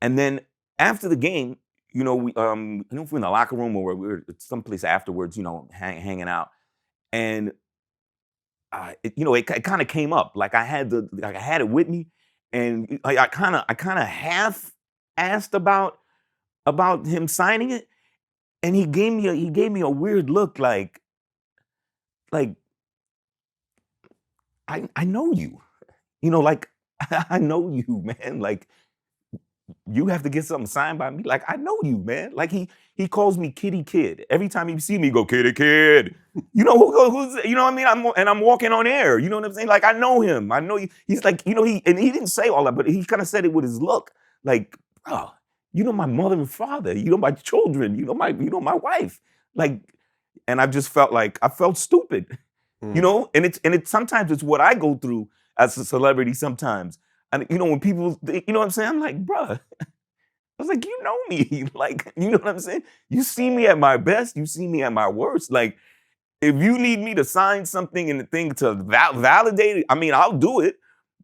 And then after the game, you know, I don't know if we're in the locker room or we were someplace afterwards, you know, hanging out. And you know, it kind of came up. Like I had it with me. And I kind of half asked about him signing it, and he gave me a weird look, like I know you, you know, like I know you, man, like you have to get something signed by me, like I know you, man, like he calls me Kitty Kid every time he see me, go Kitty Kid, you know who's, you know what I mean, I'm walking on air, you know what I'm saying, like I know him, I know he's like, you know, he didn't say all that, but he kind of said it with his look, like, bro, you know my mother and father, you know my children, you know my wife, like, and I just felt like I felt stupid, you know, and it's sometimes it's what I go through as a celebrity sometimes, and you know when people, you know what I'm saying, I'm like, bruh. I was like, you know me, like, you know what I'm saying? You see me at my best, you see me at my worst. Like, if you need me to sign something in the thing to validate it, I mean, I'll do it,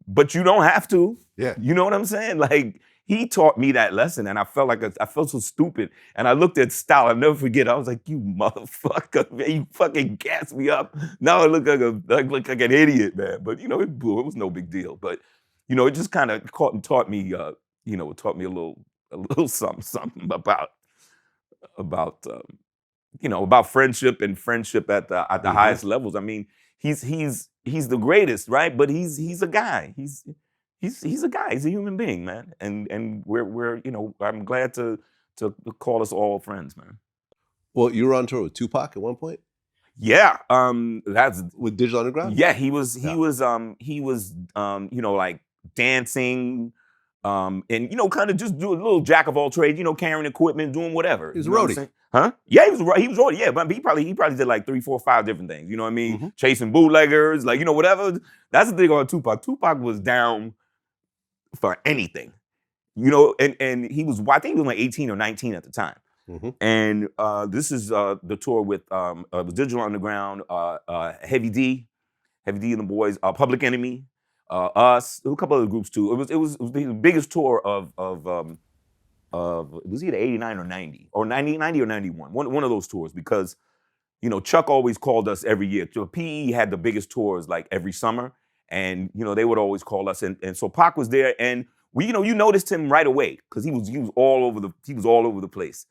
but you don't have to. Yeah. You know what I'm saying? Like, he taught me that lesson, and I felt like I felt so stupid. And I looked at Stout, I'll never forget. I was like, you motherfucker, man, you fucking gassed me up. Now I look like an idiot, man. But you know, it was no big deal. But you know, it just kind of taught me, you know, it taught me a little something about you know, about friendship and friendship at the highest levels. I mean, he's the greatest, right? But he's a guy. He's a guy. He's a human being, man. And we're you know, I'm glad to call us all friends, man. Well, you were on tour with Tupac at one point? Yeah. That's with Digital Underground? Yeah, he was you know, like dancing. And you know, kind of just do a little jack of all trades, you know, carrying equipment, doing whatever. He was a roadie. Huh? Yeah, he was roadie, yeah, but he probably did like 3, 4, 5 different things. You know what I mean? Chasing bootleggers, like, you know, whatever. That's the thing on Tupac. Tupac was down for anything. You know, and he was, I think he was like 18 or 19 at the time. And this is the tour with Digital Underground, Heavy D and the Boys, Public Enemy. Us, a couple other groups too. It was the biggest tour of it was either 89 or 90 or 90 or 91. One of those tours, because you know Chuck always called us every year. So PE had the biggest tours like every summer, and you know they would always call us, and so Pac was there, and we, you know, you noticed him right away because he was all over the place,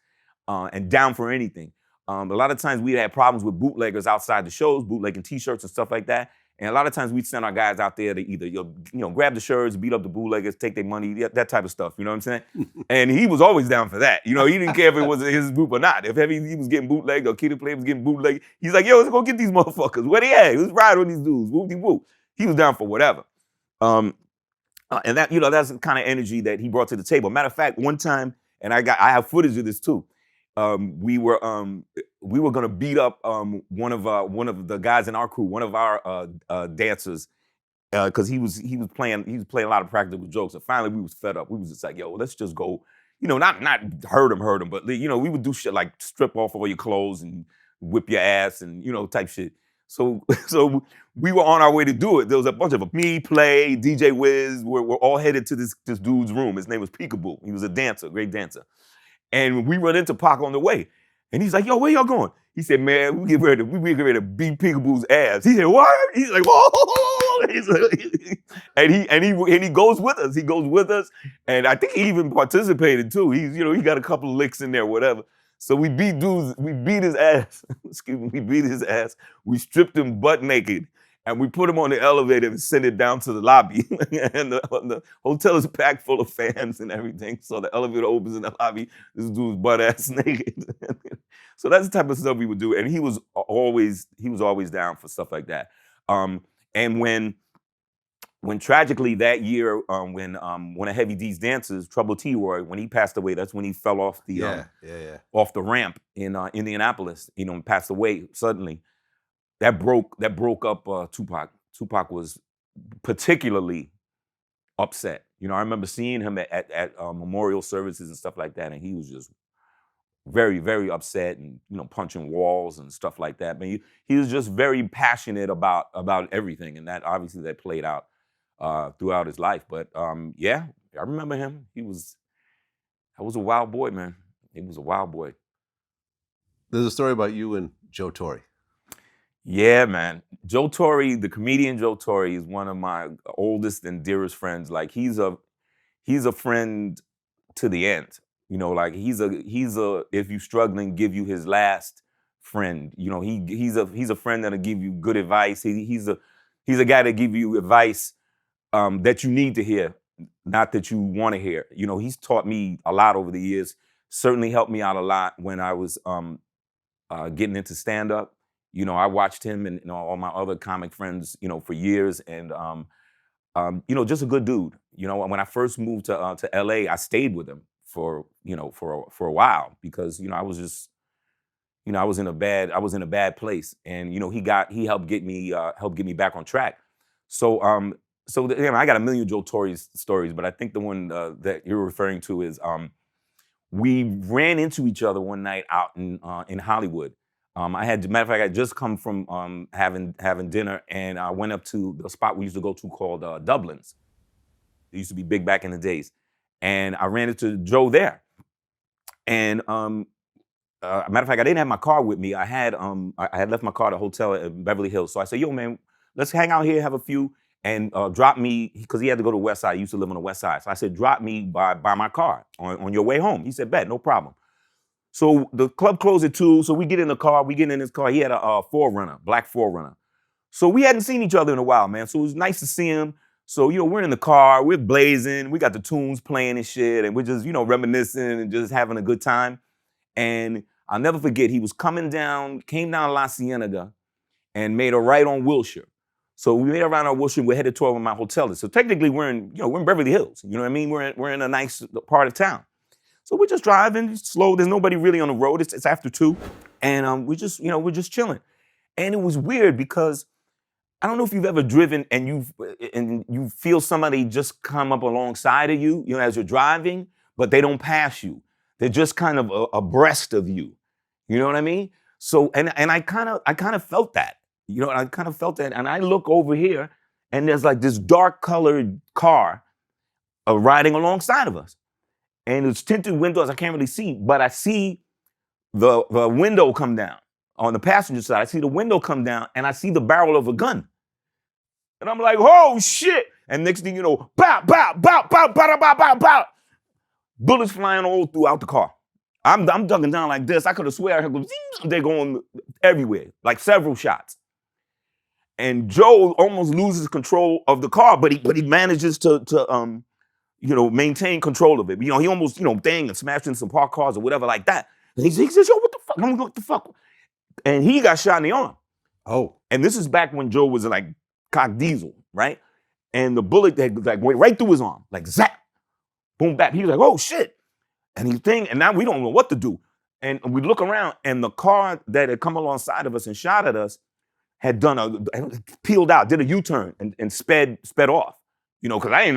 and down for anything. A lot of times we had problems with bootleggers outside the shows, bootlegging T-shirts and stuff like that. And a lot of times we'd send our guys out there to either, you know, grab the shirts, beat up the bootleggers, take their money, that type of stuff, you know what I'm saying? And he was always down for that. You know, he didn't care if it was his group or not. If he was getting bootlegged or Kid Play was getting bootlegged, he's like, yo, let's go get these motherfuckers. Where they at? Let's ride on these dudes. Whoop-de-whoop. He was down for whatever. And that, you know, that's the kind of energy that he brought to the table. Matter of fact, one time, and I have footage of this too. We were gonna beat up one of the guys in our crew, one of our dancers, because he was playing a lot of practical jokes. And finally, we was fed up. We was just like, yo, let's just go, you know, not hurt him, but you know, we would do shit like strip off all your clothes and whip your ass and you know type shit. So we were on our way to do it. There was a bunch of me, Play, DJ Wiz. We're all headed to this dude's room. His name was Peekaboo. He was a dancer, great dancer. And we run into Pac on the way. And he's like, yo, where y'all going? He said, man, we get ready to beat Peekaboo's ass. He said, what? He's like, whoa. He's like, and he goes with us. He goes with us. And I think he even participated too. He's, he got a couple of licks in there, whatever. So we beat his ass. Excuse me, we beat his ass. We stripped him butt naked. And we put him on the elevator and sent it down to the lobby. And the hotel is packed full of fans and everything. So the elevator opens in the lobby. This dude's butt ass naked. So that's the type of stuff we would do. And he was always down for stuff like that. And when tragically that year, when one of Heavy D's dancers, Trouble T-Roy, when he passed away, that's when he fell off the off the ramp in Indianapolis. And passed away suddenly. That broke up Tupac. Tupac was particularly upset. I remember seeing him at memorial services and stuff like that, and he was just very, very upset and punching walls and stuff like that. But he was just very passionate about everything, and that obviously that played out throughout his life. But yeah, I remember him. That was a wild boy, man. He was a wild boy. There's a story about you and Joe Torry. Yeah, man. Joe Torry, the comedian Joe Torry, is one of my oldest and dearest friends. Like he's a friend to the end. Like he's a if you're struggling, give you his last friend. He's a friend that'll give you good advice. He's a guy that give you advice that you need to hear, not that you want to hear. He's taught me a lot over the years. Certainly helped me out a lot when I was getting into stand-up. I watched him and all my other comic friends, for years, and just a good dude. When I first moved to LA, I stayed with him for a while because I was just, I was in a bad place, and he helped get me back on track. So I got a million Joe Torry stories, but I think the one that you're referring to is we ran into each other one night out in Hollywood. Matter of fact, I just come from having dinner, and I went up to the spot we used to go to called Dublin's. It used to be big back in the days, and I ran into Joe there. And matter of fact, I didn't have my car with me. I had left my car at a hotel in Beverly Hills. So I said, "Yo, man, let's hang out here, have a few, and drop me," because he had to go to the West Side. He used to live on the West Side. So I said, "Drop me by my car on your way home." He said, "Bet, no problem." So the club closed at 2, so we get in the car. We get in his car. He had a 4Runner, black 4Runner. So we hadn't seen each other in a while, man. So it was nice to see him. So, we're in the car, we're blazing, we got the tunes playing and shit, and we're just, reminiscing and just having a good time. And I'll never forget, he was came down La Cienega and made a right on Wilshire. So we made a right on Wilshire, we're headed toward my hotel. So technically we're in Beverly Hills, you know what I mean? We're in a nice part of town. So we're just driving slow. There's nobody really on the road. It's after 2. And we're just chilling. And it was weird because I don't know if you've ever driven and you feel somebody just come up alongside of you, as you're driving, but they don't pass you. They're just kind of abreast of you. You know what I mean? So, and I kind of felt that. I kind of felt that. And I look over here and there's like this dark colored car riding alongside of us. And it's tinted windows, I can't really see, but I see the window come down. On the passenger side, I see the window come down and I see the barrel of a gun. And I'm like, oh shit. And next thing you know, bow, bow, bow, bow, bow, bow, bow, bow. Bullets flying all throughout the car. I'm ducking down like this. I could have swear they're going everywhere, like several shots. And Joe almost loses control of the car, but he manages to maintain control of it. He almost, and smashed in some parked cars or whatever like that. And he says, yo, what the fuck? I'm like, what the fuck? And he got shot in the arm. Oh. And this is back when Joe was like cock diesel, right? And the bullet went right through his arm, like zap, boom, back. He was like, oh shit. And now we don't know what to do. And we look around and the car that had come alongside of us and shot at us had peeled out, did a U-turn and sped off. Because I didn't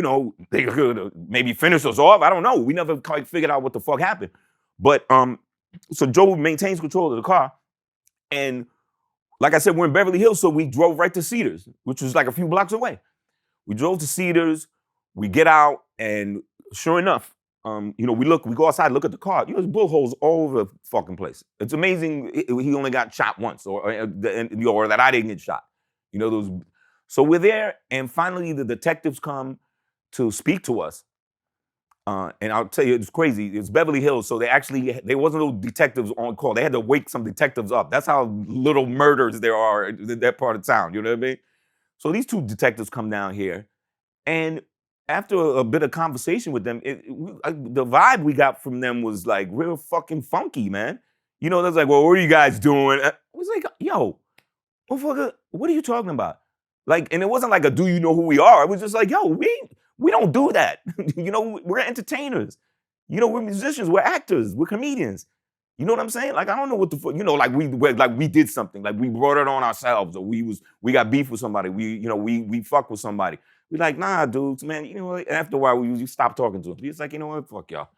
know, they could maybe finish us off. I don't know. We never quite figured out what the fuck happened. But so Joe maintains control of the car, and like I said, we're in Beverly Hills, so we drove right to Cedars, which was like a few blocks away. We drove to Cedars, we get out, and sure enough, we go outside, look at the car. There's bullet holes all over the fucking place. It's amazing he only got shot once, or that I didn't get shot. So we're there, and finally the detectives come to speak to us. And I'll tell you, it's crazy. It's Beverly Hills, so there wasn't no detectives on call. They had to wake some detectives up. That's how little murders there are in that part of town. You know what I mean? So these two detectives come down here, and after a bit of conversation with them, the vibe we got from them was like real fucking funky, man. They was like, well, what are you guys doing? I was like, yo, motherfucker, what are you talking about? Like, and it wasn't like a do you know who we are? It was just like, yo, we don't do that. We're entertainers. We're musicians, we're actors, we're comedians. You know what I'm saying? Like, I don't know what the fuck, like we did something, like we brought it on ourselves, or we got beef with somebody, we fuck with somebody. We like, nah, dudes, man, what? After a while, you stop talking to them. It's like, what, fuck y'all.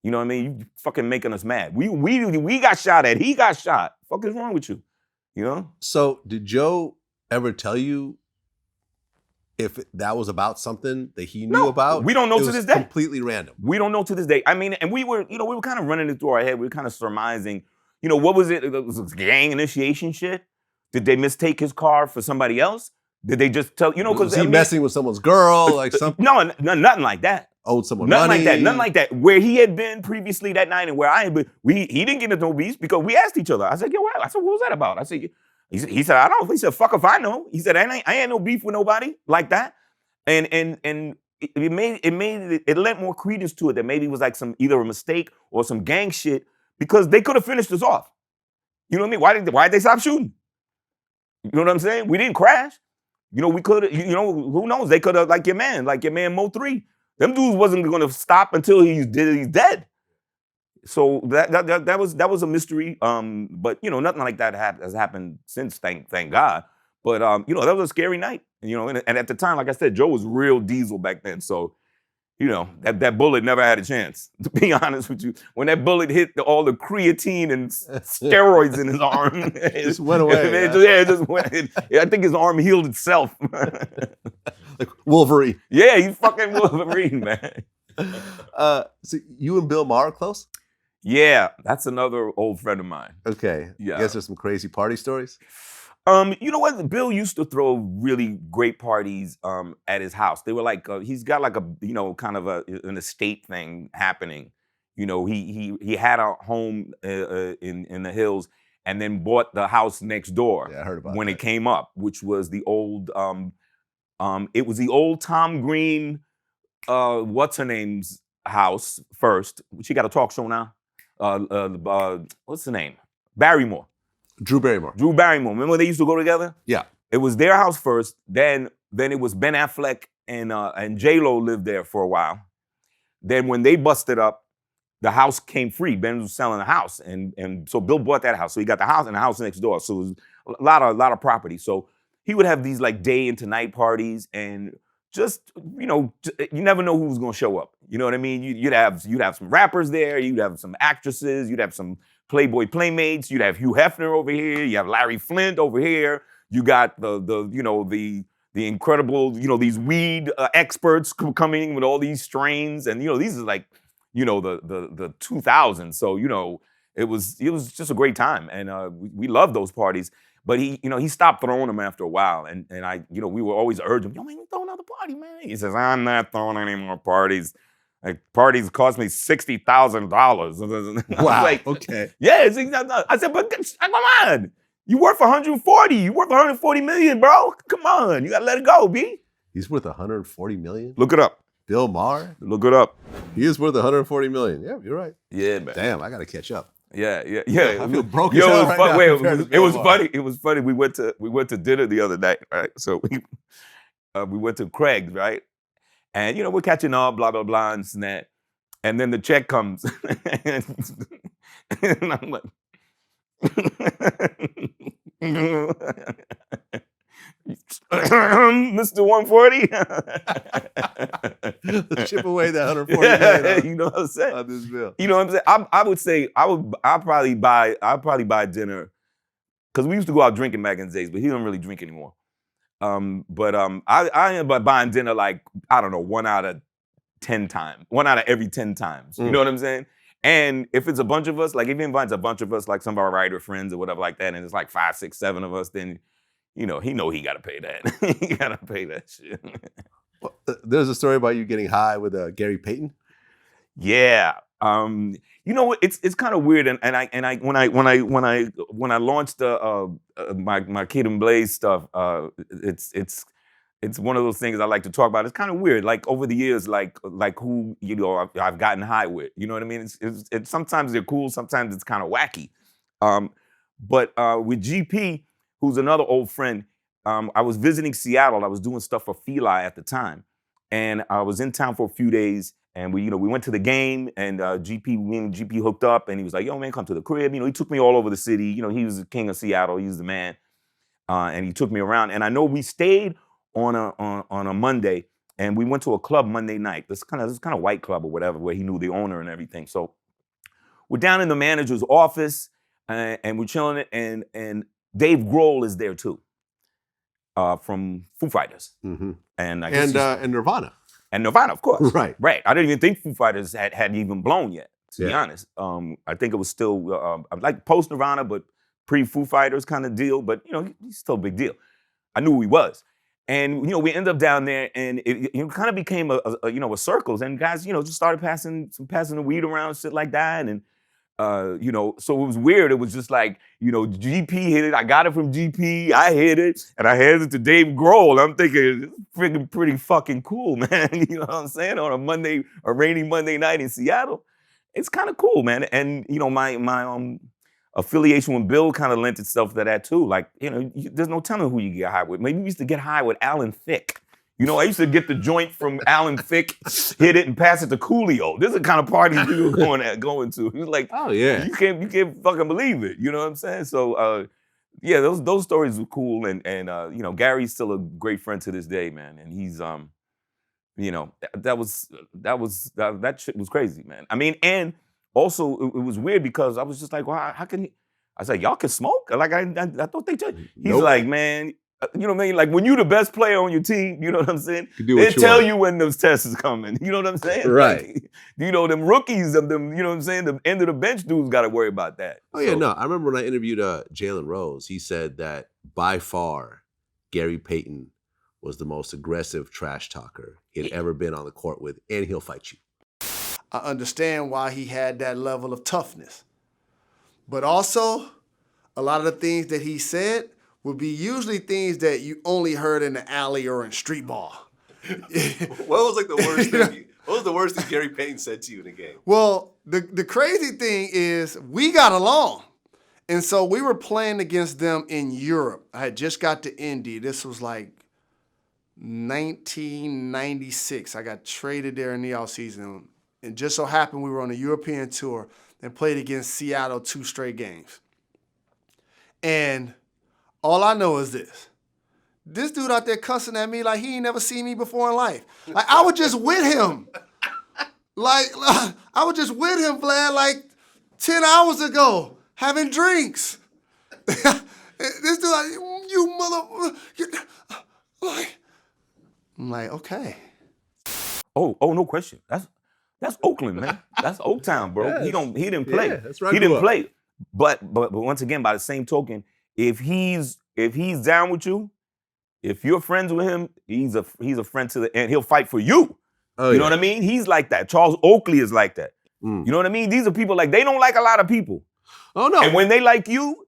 You know what I mean? You fucking making us mad. We got shot at, he got shot. Fuck is wrong with you? So did Joe ever tell you if that was about something that he knew about? We don't know to this day. Completely random. We don't know to this day. I mean, and we were kind of running it through our head. We were kind of surmising, what was it? It was gang initiation shit? Did they mistake his car for somebody else? Did they just tell, because was he messing with someone's girl, like something? No, nothing like that. Owed someone nothing money? Nothing like that. Where he had been previously that night and where I had been, he didn't get into no beef because we asked each other. I said, yo, what? I said, what was that about? I said, he said, I don't know. He said, fuck if I know. He said, I ain't no beef with nobody like that. And it lent more credence to it that maybe it was like either a mistake or some gang shit, because they could have finished us off. You know what I mean? Why did they stop shooting? You know what I'm saying? We didn't crash. We could have, who knows? They could have, like your man Mo 3. Them dudes wasn't gonna stop until he's dead. So that was a mystery. But nothing like that has happened since, thank God. But that was a scary night. And at the time, like I said, Joe was real diesel back then. So, that bullet never had a chance, to be honest with you. When that bullet hit all the creatine and steroids in his arm, it just went away. It just went. I think his arm healed itself. Like Wolverine. Yeah, he's fucking Wolverine, man. So you and Bill Maher are close? Yeah, that's another old friend of mine. Okay. Yeah. I guess there's some crazy party stories? You know what? Bill used to throw really great parties at his house. They were like, he's got like a, kind of an estate thing happening. He had a home in the hills and then bought the house next door. Yeah, I heard about when that. it came up, which was the old, it was the old Tom Green, what's her name's house first. She got a talk show now. What's the name? Barrymore. Drew Barrymore. Remember when they used to go together? Yeah. It was their house first. Then it was Ben Affleck and J-Lo lived there for a while. Then when they busted up, the house came free. Ben was selling a house, and so Bill bought that house. So he got the house and the house next door. So it was a lot of property. So he would have these like day into night parties, and just you never know who was gonna show up. You know what I mean? You'd have some rappers there. You'd have some actresses. You'd have some Playboy playmates. You'd have Hugh Hefner over here. You have Larry Flint over here. You got the incredible these weed experts coming with all these strains, and these are like the 2000s. So it was just a great time, and we loved those parties. But he stopped throwing them after a while, and I we were always urging him, yo man, throw another party, man. He says, I'm not throwing any more parties. Like, parties cost me $60,000. Wow. Like, okay. Yeah, I said, but come on. You worth 140. You worth 140 million, bro. Come on. You gotta let it go, B. He's worth 140 million? Look it up. Bill Maher? Look it up. He is worth 140 million. Yeah, you're right. Yeah, man. Damn, I gotta catch up. Yeah. I feel broke as hell right now. It was funny. It was funny. We went to dinner the other night, right? So we went to Craig's, right? And we're catching up, blah blah blah, and that. And then the check comes, and I'm like, Mr. 140. Chip away that 140 million. You know what I'm saying? On this bill. You know what I'm saying? I would say I'd probably buy dinner, because we used to go out drinking back in the days, but he don't really drink anymore. I end up buying dinner like, I don't know, 1 out of 10 times. 1 out of every 10 times. You know what I'm saying? And if it's a bunch of us, like if he invites a bunch of us, like some of our writer friends or whatever like that, and it's like 5, 6, 7 of us, then, he gotta pay that. He gotta pay that shit. Well, there's a story about you getting high with Gary Payton. Yeah. It's kind of weird, and I when I launched my Kid and Blaze stuff, it's one of those things I like to talk about. It's kind of weird, like over the years, like who I've gotten high with. You know what I mean? It's sometimes they're cool, sometimes it's kind of wacky. But with GP, who's another old friend, I was visiting Seattle. I was doing stuff for Feli at the time, and I was in town for a few days. And we went to the game, and me and GP hooked up, and he was like, "Yo, man, come to the crib." He took me all over the city. He was the king of Seattle. He was the man, and he took me around. And I know we stayed on a Monday, and we went to a club Monday night. This kind of white club or whatever, where he knew the owner and everything. So we're down in the manager's office, and we're chilling. And Dave Grohl is there too, from Foo Fighters, and Nirvana. And Nirvana, of course. Right. I didn't even think Foo Fighters had even blown yet, to be honest. I think it was still, like post-Nirvana, but pre-Foo Fighters kind of deal. But, he's still a big deal. I knew who he was. And, we ended up down there, and it kind of became a circles. And guys, just started passing the weed around, shit like that. And, so it was weird. It was just like, GP hit it. I got it from GP. I hit it. And I handed it to Dave Grohl. I'm thinking, it's pretty fucking cool, man. You know what I'm saying? On a rainy Monday night in Seattle. It's kind of cool, man. And, my affiliation with Bill kind of lent itself to that too. Like, there's no telling who you get high with. Maybe we used to get high with Alan Thicke. I used to get the joint from Alan Thicke, hit it and pass it to Coolio. This is the kind of parties we were going to. He was like, oh yeah, you can't fucking believe it. You know what I'm saying? So yeah, those stories were cool, and Gary's still a great friend to this day, man. And he's that shit was crazy, man. I mean, and also it was weird because I was just like, well, how can he? I was like, y'all can smoke? Like I thought they did. He's like, man. You know what I mean? Like when you the best player on your team, you know what I'm saying? They tell you when those tests is coming. You know what I'm saying? Right. Like, them rookies of them, you know what I'm saying? The end of the bench dudes got to worry about that. Oh, yeah, no. I remember when I interviewed Jalen Rose, he said that by far, Gary Payton was the most aggressive trash talker he had ever been on the court with, and he'll fight you. I understand why he had that level of toughness. But also, a lot of the things that he said would be usually things that you only heard in the alley or in street ball. What was like the worst thing? What was the worst thing Gary Payton said to you in a game? Well, the crazy thing is we got along. And so we were playing against them in Europe. I had just got to Indy. This was like 1996. I got traded there in the offseason. And just so happened we were on a European tour and played against Seattle 2 straight games. And all I know is this. This dude out there cussing at me like he ain't never seen me before in life. Like, I was just with him. I was just with him, Vlad, like 10 hours ago, having drinks. This dude like, you mother... I'm like, okay. Oh, no question. That's Oakland, man. That's Oaktown, bro. Yes. He didn't play. Yeah, that's right. He didn't play. But once again, by the same token, if he's down with you, if you're friends with him, he's a friend to the end. He'll fight for you. Oh, you know what I mean? He's like that. Charles Oakley is like that. You know what I mean? These are people like, they don't like a lot of people. Oh, no. And when they like you,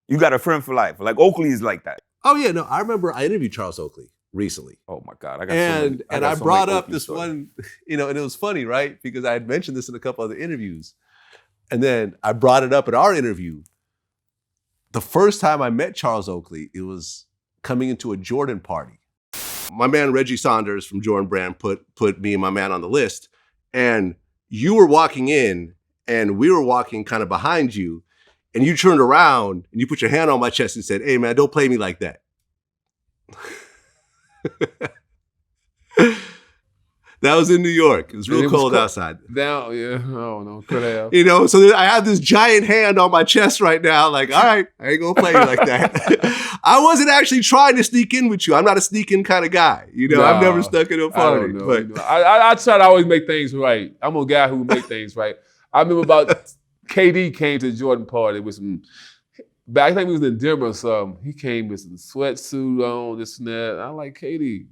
you got a friend for life. Like Oakley is like that. Oh, yeah, no. I remember I interviewed Charles Oakley recently. Oh, my God. I brought up this one, and it was funny, right? Because I had mentioned this in a couple other interviews. And then I brought it up in our interview. The first time I met Charles Oakley, it was coming into a Jordan party. My man Reggie Saunders from Jordan Brand put me and my man on the list. And you were walking in, and we were walking kind of behind you. And you turned around, and you put your hand on my chest and said, "Hey, man, don't play me like that." That was in New York. It was real cold outside. Down, yeah, I don't know. Could have. You know, so I have this giant hand on my chest right now. Like, all right, I ain't gonna play you like that. I wasn't actually trying to sneak in with you. I'm not a sneaking kind of guy. You know, I've never stuck in a party. I don't know. But I try to always make things right. I'm a guy who make things right. I remember about KD came to the Jordan party with some. I think we was in Denver or something. He came with some sweatsuit on, this and that. I'm like, KD.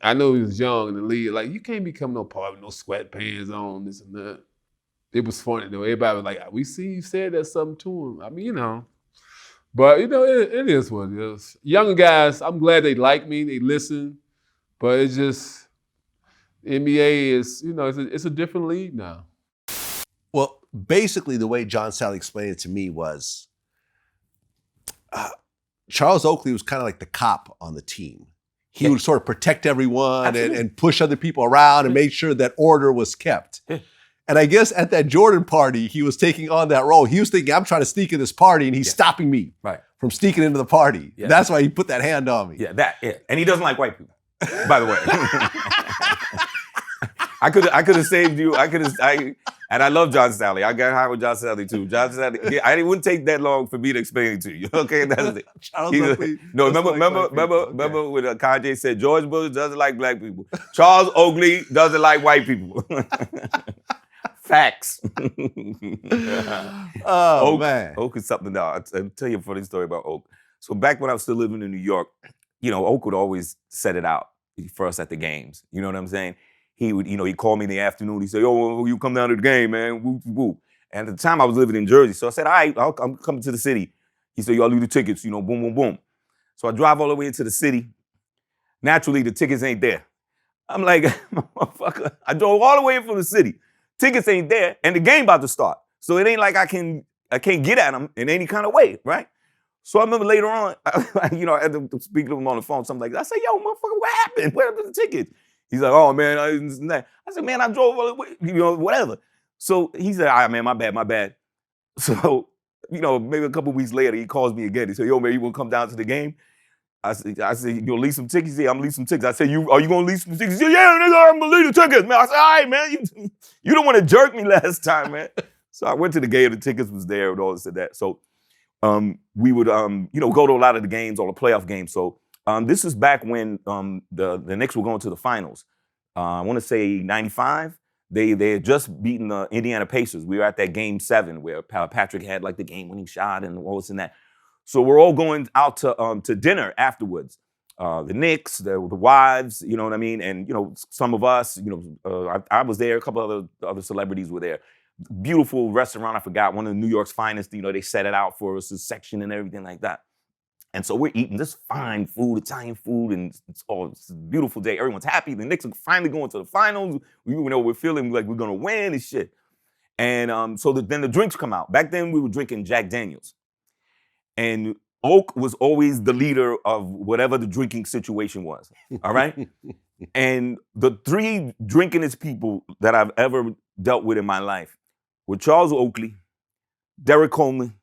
I know he was young in the league. Like, you can't be coming no party with no sweatpants on, this and that. It was funny though. Everybody was like, we see you said that something to him. I mean, you know. But, you know, it is what it is. Younger guys, I'm glad they like me, they listen. But it's just, NBA is, you know, it's a different league now. Well, basically the way John Sally explained it to me was, Charles Oakley was kind of like the cop on the team. He would sort of protect everyone and push other people around and make sure that order was kept. And I guess at that Jordan party, he was taking on that role. He was thinking, I'm trying to sneak in this party, and he's stopping me from sneaking into the party. Yeah. That's why he put that hand on me. Yeah, and he doesn't like white people, by the way. I could have saved you. And I love John Sally. I got high with John Sally too. John Sally, it wouldn't take that long for me to explain it to you. Okay, that's it. Remember when Kanye said George Bush doesn't like black people. Charles Oakley doesn't like white people. Facts. Oh, man. Oak is something else. I'll tell you a funny story about Oak. So back when I was still living in New York, you know, Oak would always set it out for us at the games. You know what I'm saying? He would, you know, he'd call me in the afternoon. He'd say, yo, you come down to the game, man. Woo, woo. And at the time I was living in Jersey. So I said, all right, I'm coming to the city. He said, y'all leave the tickets, you know, boom, boom, boom. So I drive all the way into the city. Naturally, the tickets ain't there. I'm like, motherfucker, I drove all the way in from the city. Tickets ain't there, and the game about to start. So it ain't like I can't get at them in any kind of way, right? So I remember later on, you know, I had to speak to him on the phone, something like that. I said, yo, motherfucker, what happened? Where are the tickets? He's like, oh, man, I said, man, I drove all the way, you know, whatever. So he said, all right, man, my bad. So, you know, maybe a couple weeks later, he calls me again. He said, yo, man, you want to come down to the game? I said, you gonna lease some tickets? Yeah, I'm gonna lease some tickets. I said, are you gonna lease some tickets? He said, yeah, nigga, I'm gonna lease the tickets, man. I said, all right, man, you don't want to jerk me last time, man. So I went to the game, the tickets was there and all this and that. So we would, you know, go to a lot of the games, all the playoff games. So this is back when the Knicks were going to the finals. I want to say 95. They had just beaten the Indiana Pacers. We were at that game 7 where Patrick had like the game-winning shot and all this and that. So we're all going out to dinner afterwards. The Knicks, the wives, you know what I mean? And, you know, some of us, you know, I was there, a couple other celebrities were there. Beautiful restaurant, I forgot, one of New York's finest, you know, they set it out for us, a section and everything like that. And so we're eating this fine food, Italian food, and it's a beautiful day. Everyone's happy. The Knicks are finally going to the finals. You know, we're feeling like we're going to win and shit. And so then the drinks come out. Back then, we were drinking Jack Daniels. And Oak was always the leader of whatever the drinking situation was, all right? And the 3 drinkingest people that I've ever dealt with in my life were Charles Oakley, Derek Coleman,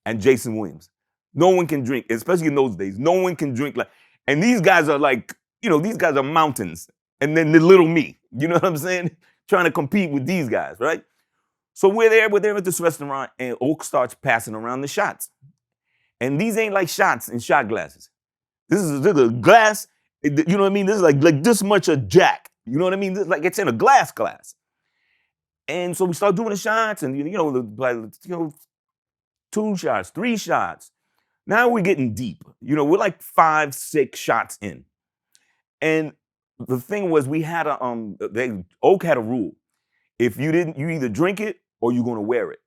and Jayson Williams. No one can drink, especially in those days. No one can drink like, and these guys are like, you know, these guys are mountains. And then the little me, you know what I'm saying? Trying to compete with these guys, right? So we're there at this restaurant, and Oak starts passing around the shots. And these ain't like shots in shot glasses. This is a glass, you know what I mean? This is like this much of Jack. You know what I mean? This, like it's in a glass. And so we start doing the shots, and you know, 2 shots, 3 shots. Now we're getting deep. You know, we're like 5, 6 shots in. And the thing was, we had Oak had a rule. If you either drink it or you're gonna wear it.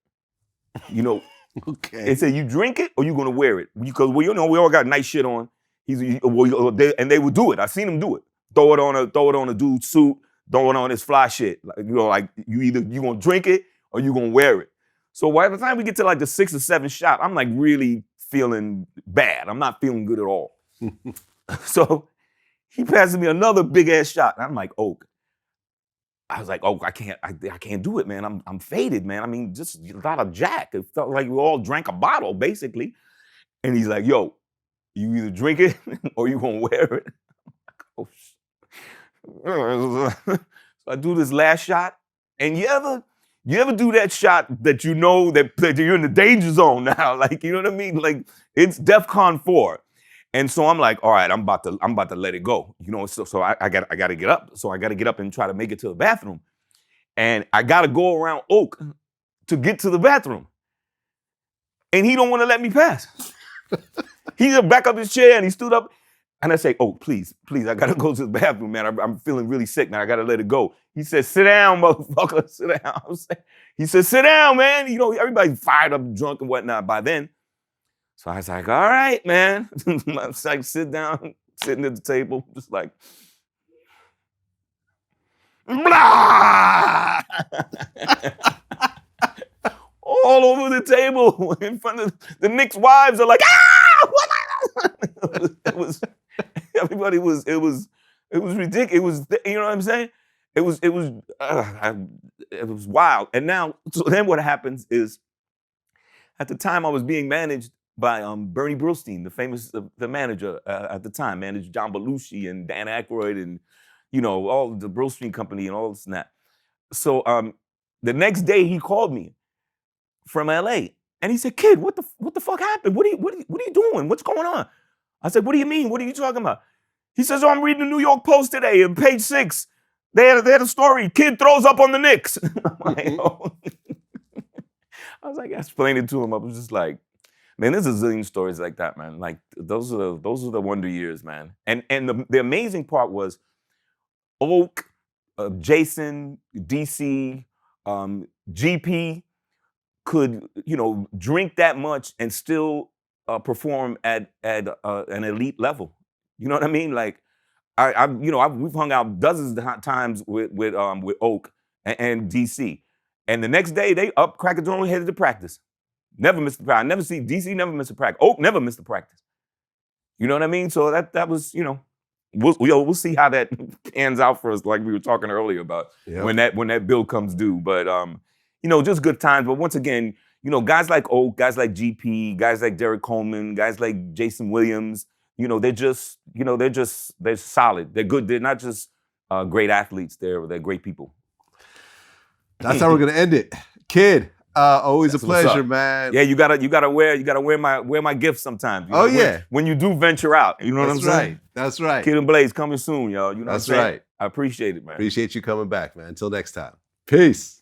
You know. Okay. They said you drink it or you're gonna wear it because you know we all got nice shit on. And they would do it. I seen them do it. Throw it on a dude's suit. Throw it on his fly shit. Like, you know, like you gonna drink it or you gonna wear it. So by the time we get to like the 6th or 7th shot, I'm like really feeling bad. I'm not feeling good at all. So he passes me another big ass shot, and I'm like, Oak. I was like, oh, I can't do it, man. I'm faded, man. I mean, just a lot of Jack. It felt like we all drank a bottle, basically. And he's like, yo, you either drink it or you gonna wear it. I'm like, oh, So I do this last shot, and you ever do that shot that you know that you're in the danger zone now? Like, you know what I mean? Like, it's DEFCON 4. And so I'm like, all right, I'm about to let it go. You know, so I gotta get up. So I gotta get up and try to make it to the bathroom. And I gotta go around Oak to get to the bathroom. And he don't want to let me pass. He just back up his chair and he stood up. And I say, oh, please, I gotta go to the bathroom, man. I'm feeling really sick, man. I gotta let it go. He said, sit down, motherfucker, sit down. He said, sit down, man. You know, everybody's fired up, drunk and whatnot by then. So I was like, all right, man. I was like, sit down, sitting at the table, just like, blah! All over the table in front of the Knicks' wives are like, ah! It was ridiculous. It was, you know what I'm saying? It was wild. And now, so then what happens is, at the time I was being managed by Bernie Brillstein, the famous, the manager at the time, managed John Belushi and Dan Aykroyd and, you know, all the Brillstein company and all this and that. So the next day he called me from LA and he said, kid, what the fuck happened? What are you doing? What's going on? I said, what do you mean? What are you talking about? He says, oh, I'm reading the New York Post today on page 6. They had a story, kid throws up on the Knicks. I'm like, oh. I was like, explaining to him, I was just like, man, there's a zillion stories like that, man. Like, those are the wonder years, man. And the amazing part was Oak, Jayson, DC, GP could, you know, drink that much and still perform at an elite level. You know what I mean? Like, we've hung out dozens of times with Oak and DC. And the next day, they up, crack a joint, headed to practice. Never missed the practice. I never see DC never missed a practice. Oak never missed a practice. You know what I mean? So that was, you know, we'll see how that pans out for us, like we were talking earlier about when that bill comes due. But you know, just good times. But once again, you know, guys like Oak, guys like GP, guys like Derek Coleman, guys like Jayson Williams, you know, they're solid. They're good. They're not just great athletes. They're great people. That's how we're gonna end it. Kid, always a pleasure, man. Yeah, you gotta wear my gift sometimes. You know, when you do venture out, you know what I'm saying? That's right. Kid and Blaze coming soon, y'all. You know that's what I'm saying? right. I appreciate it, man. Appreciate you coming back, man. Until next time. Peace.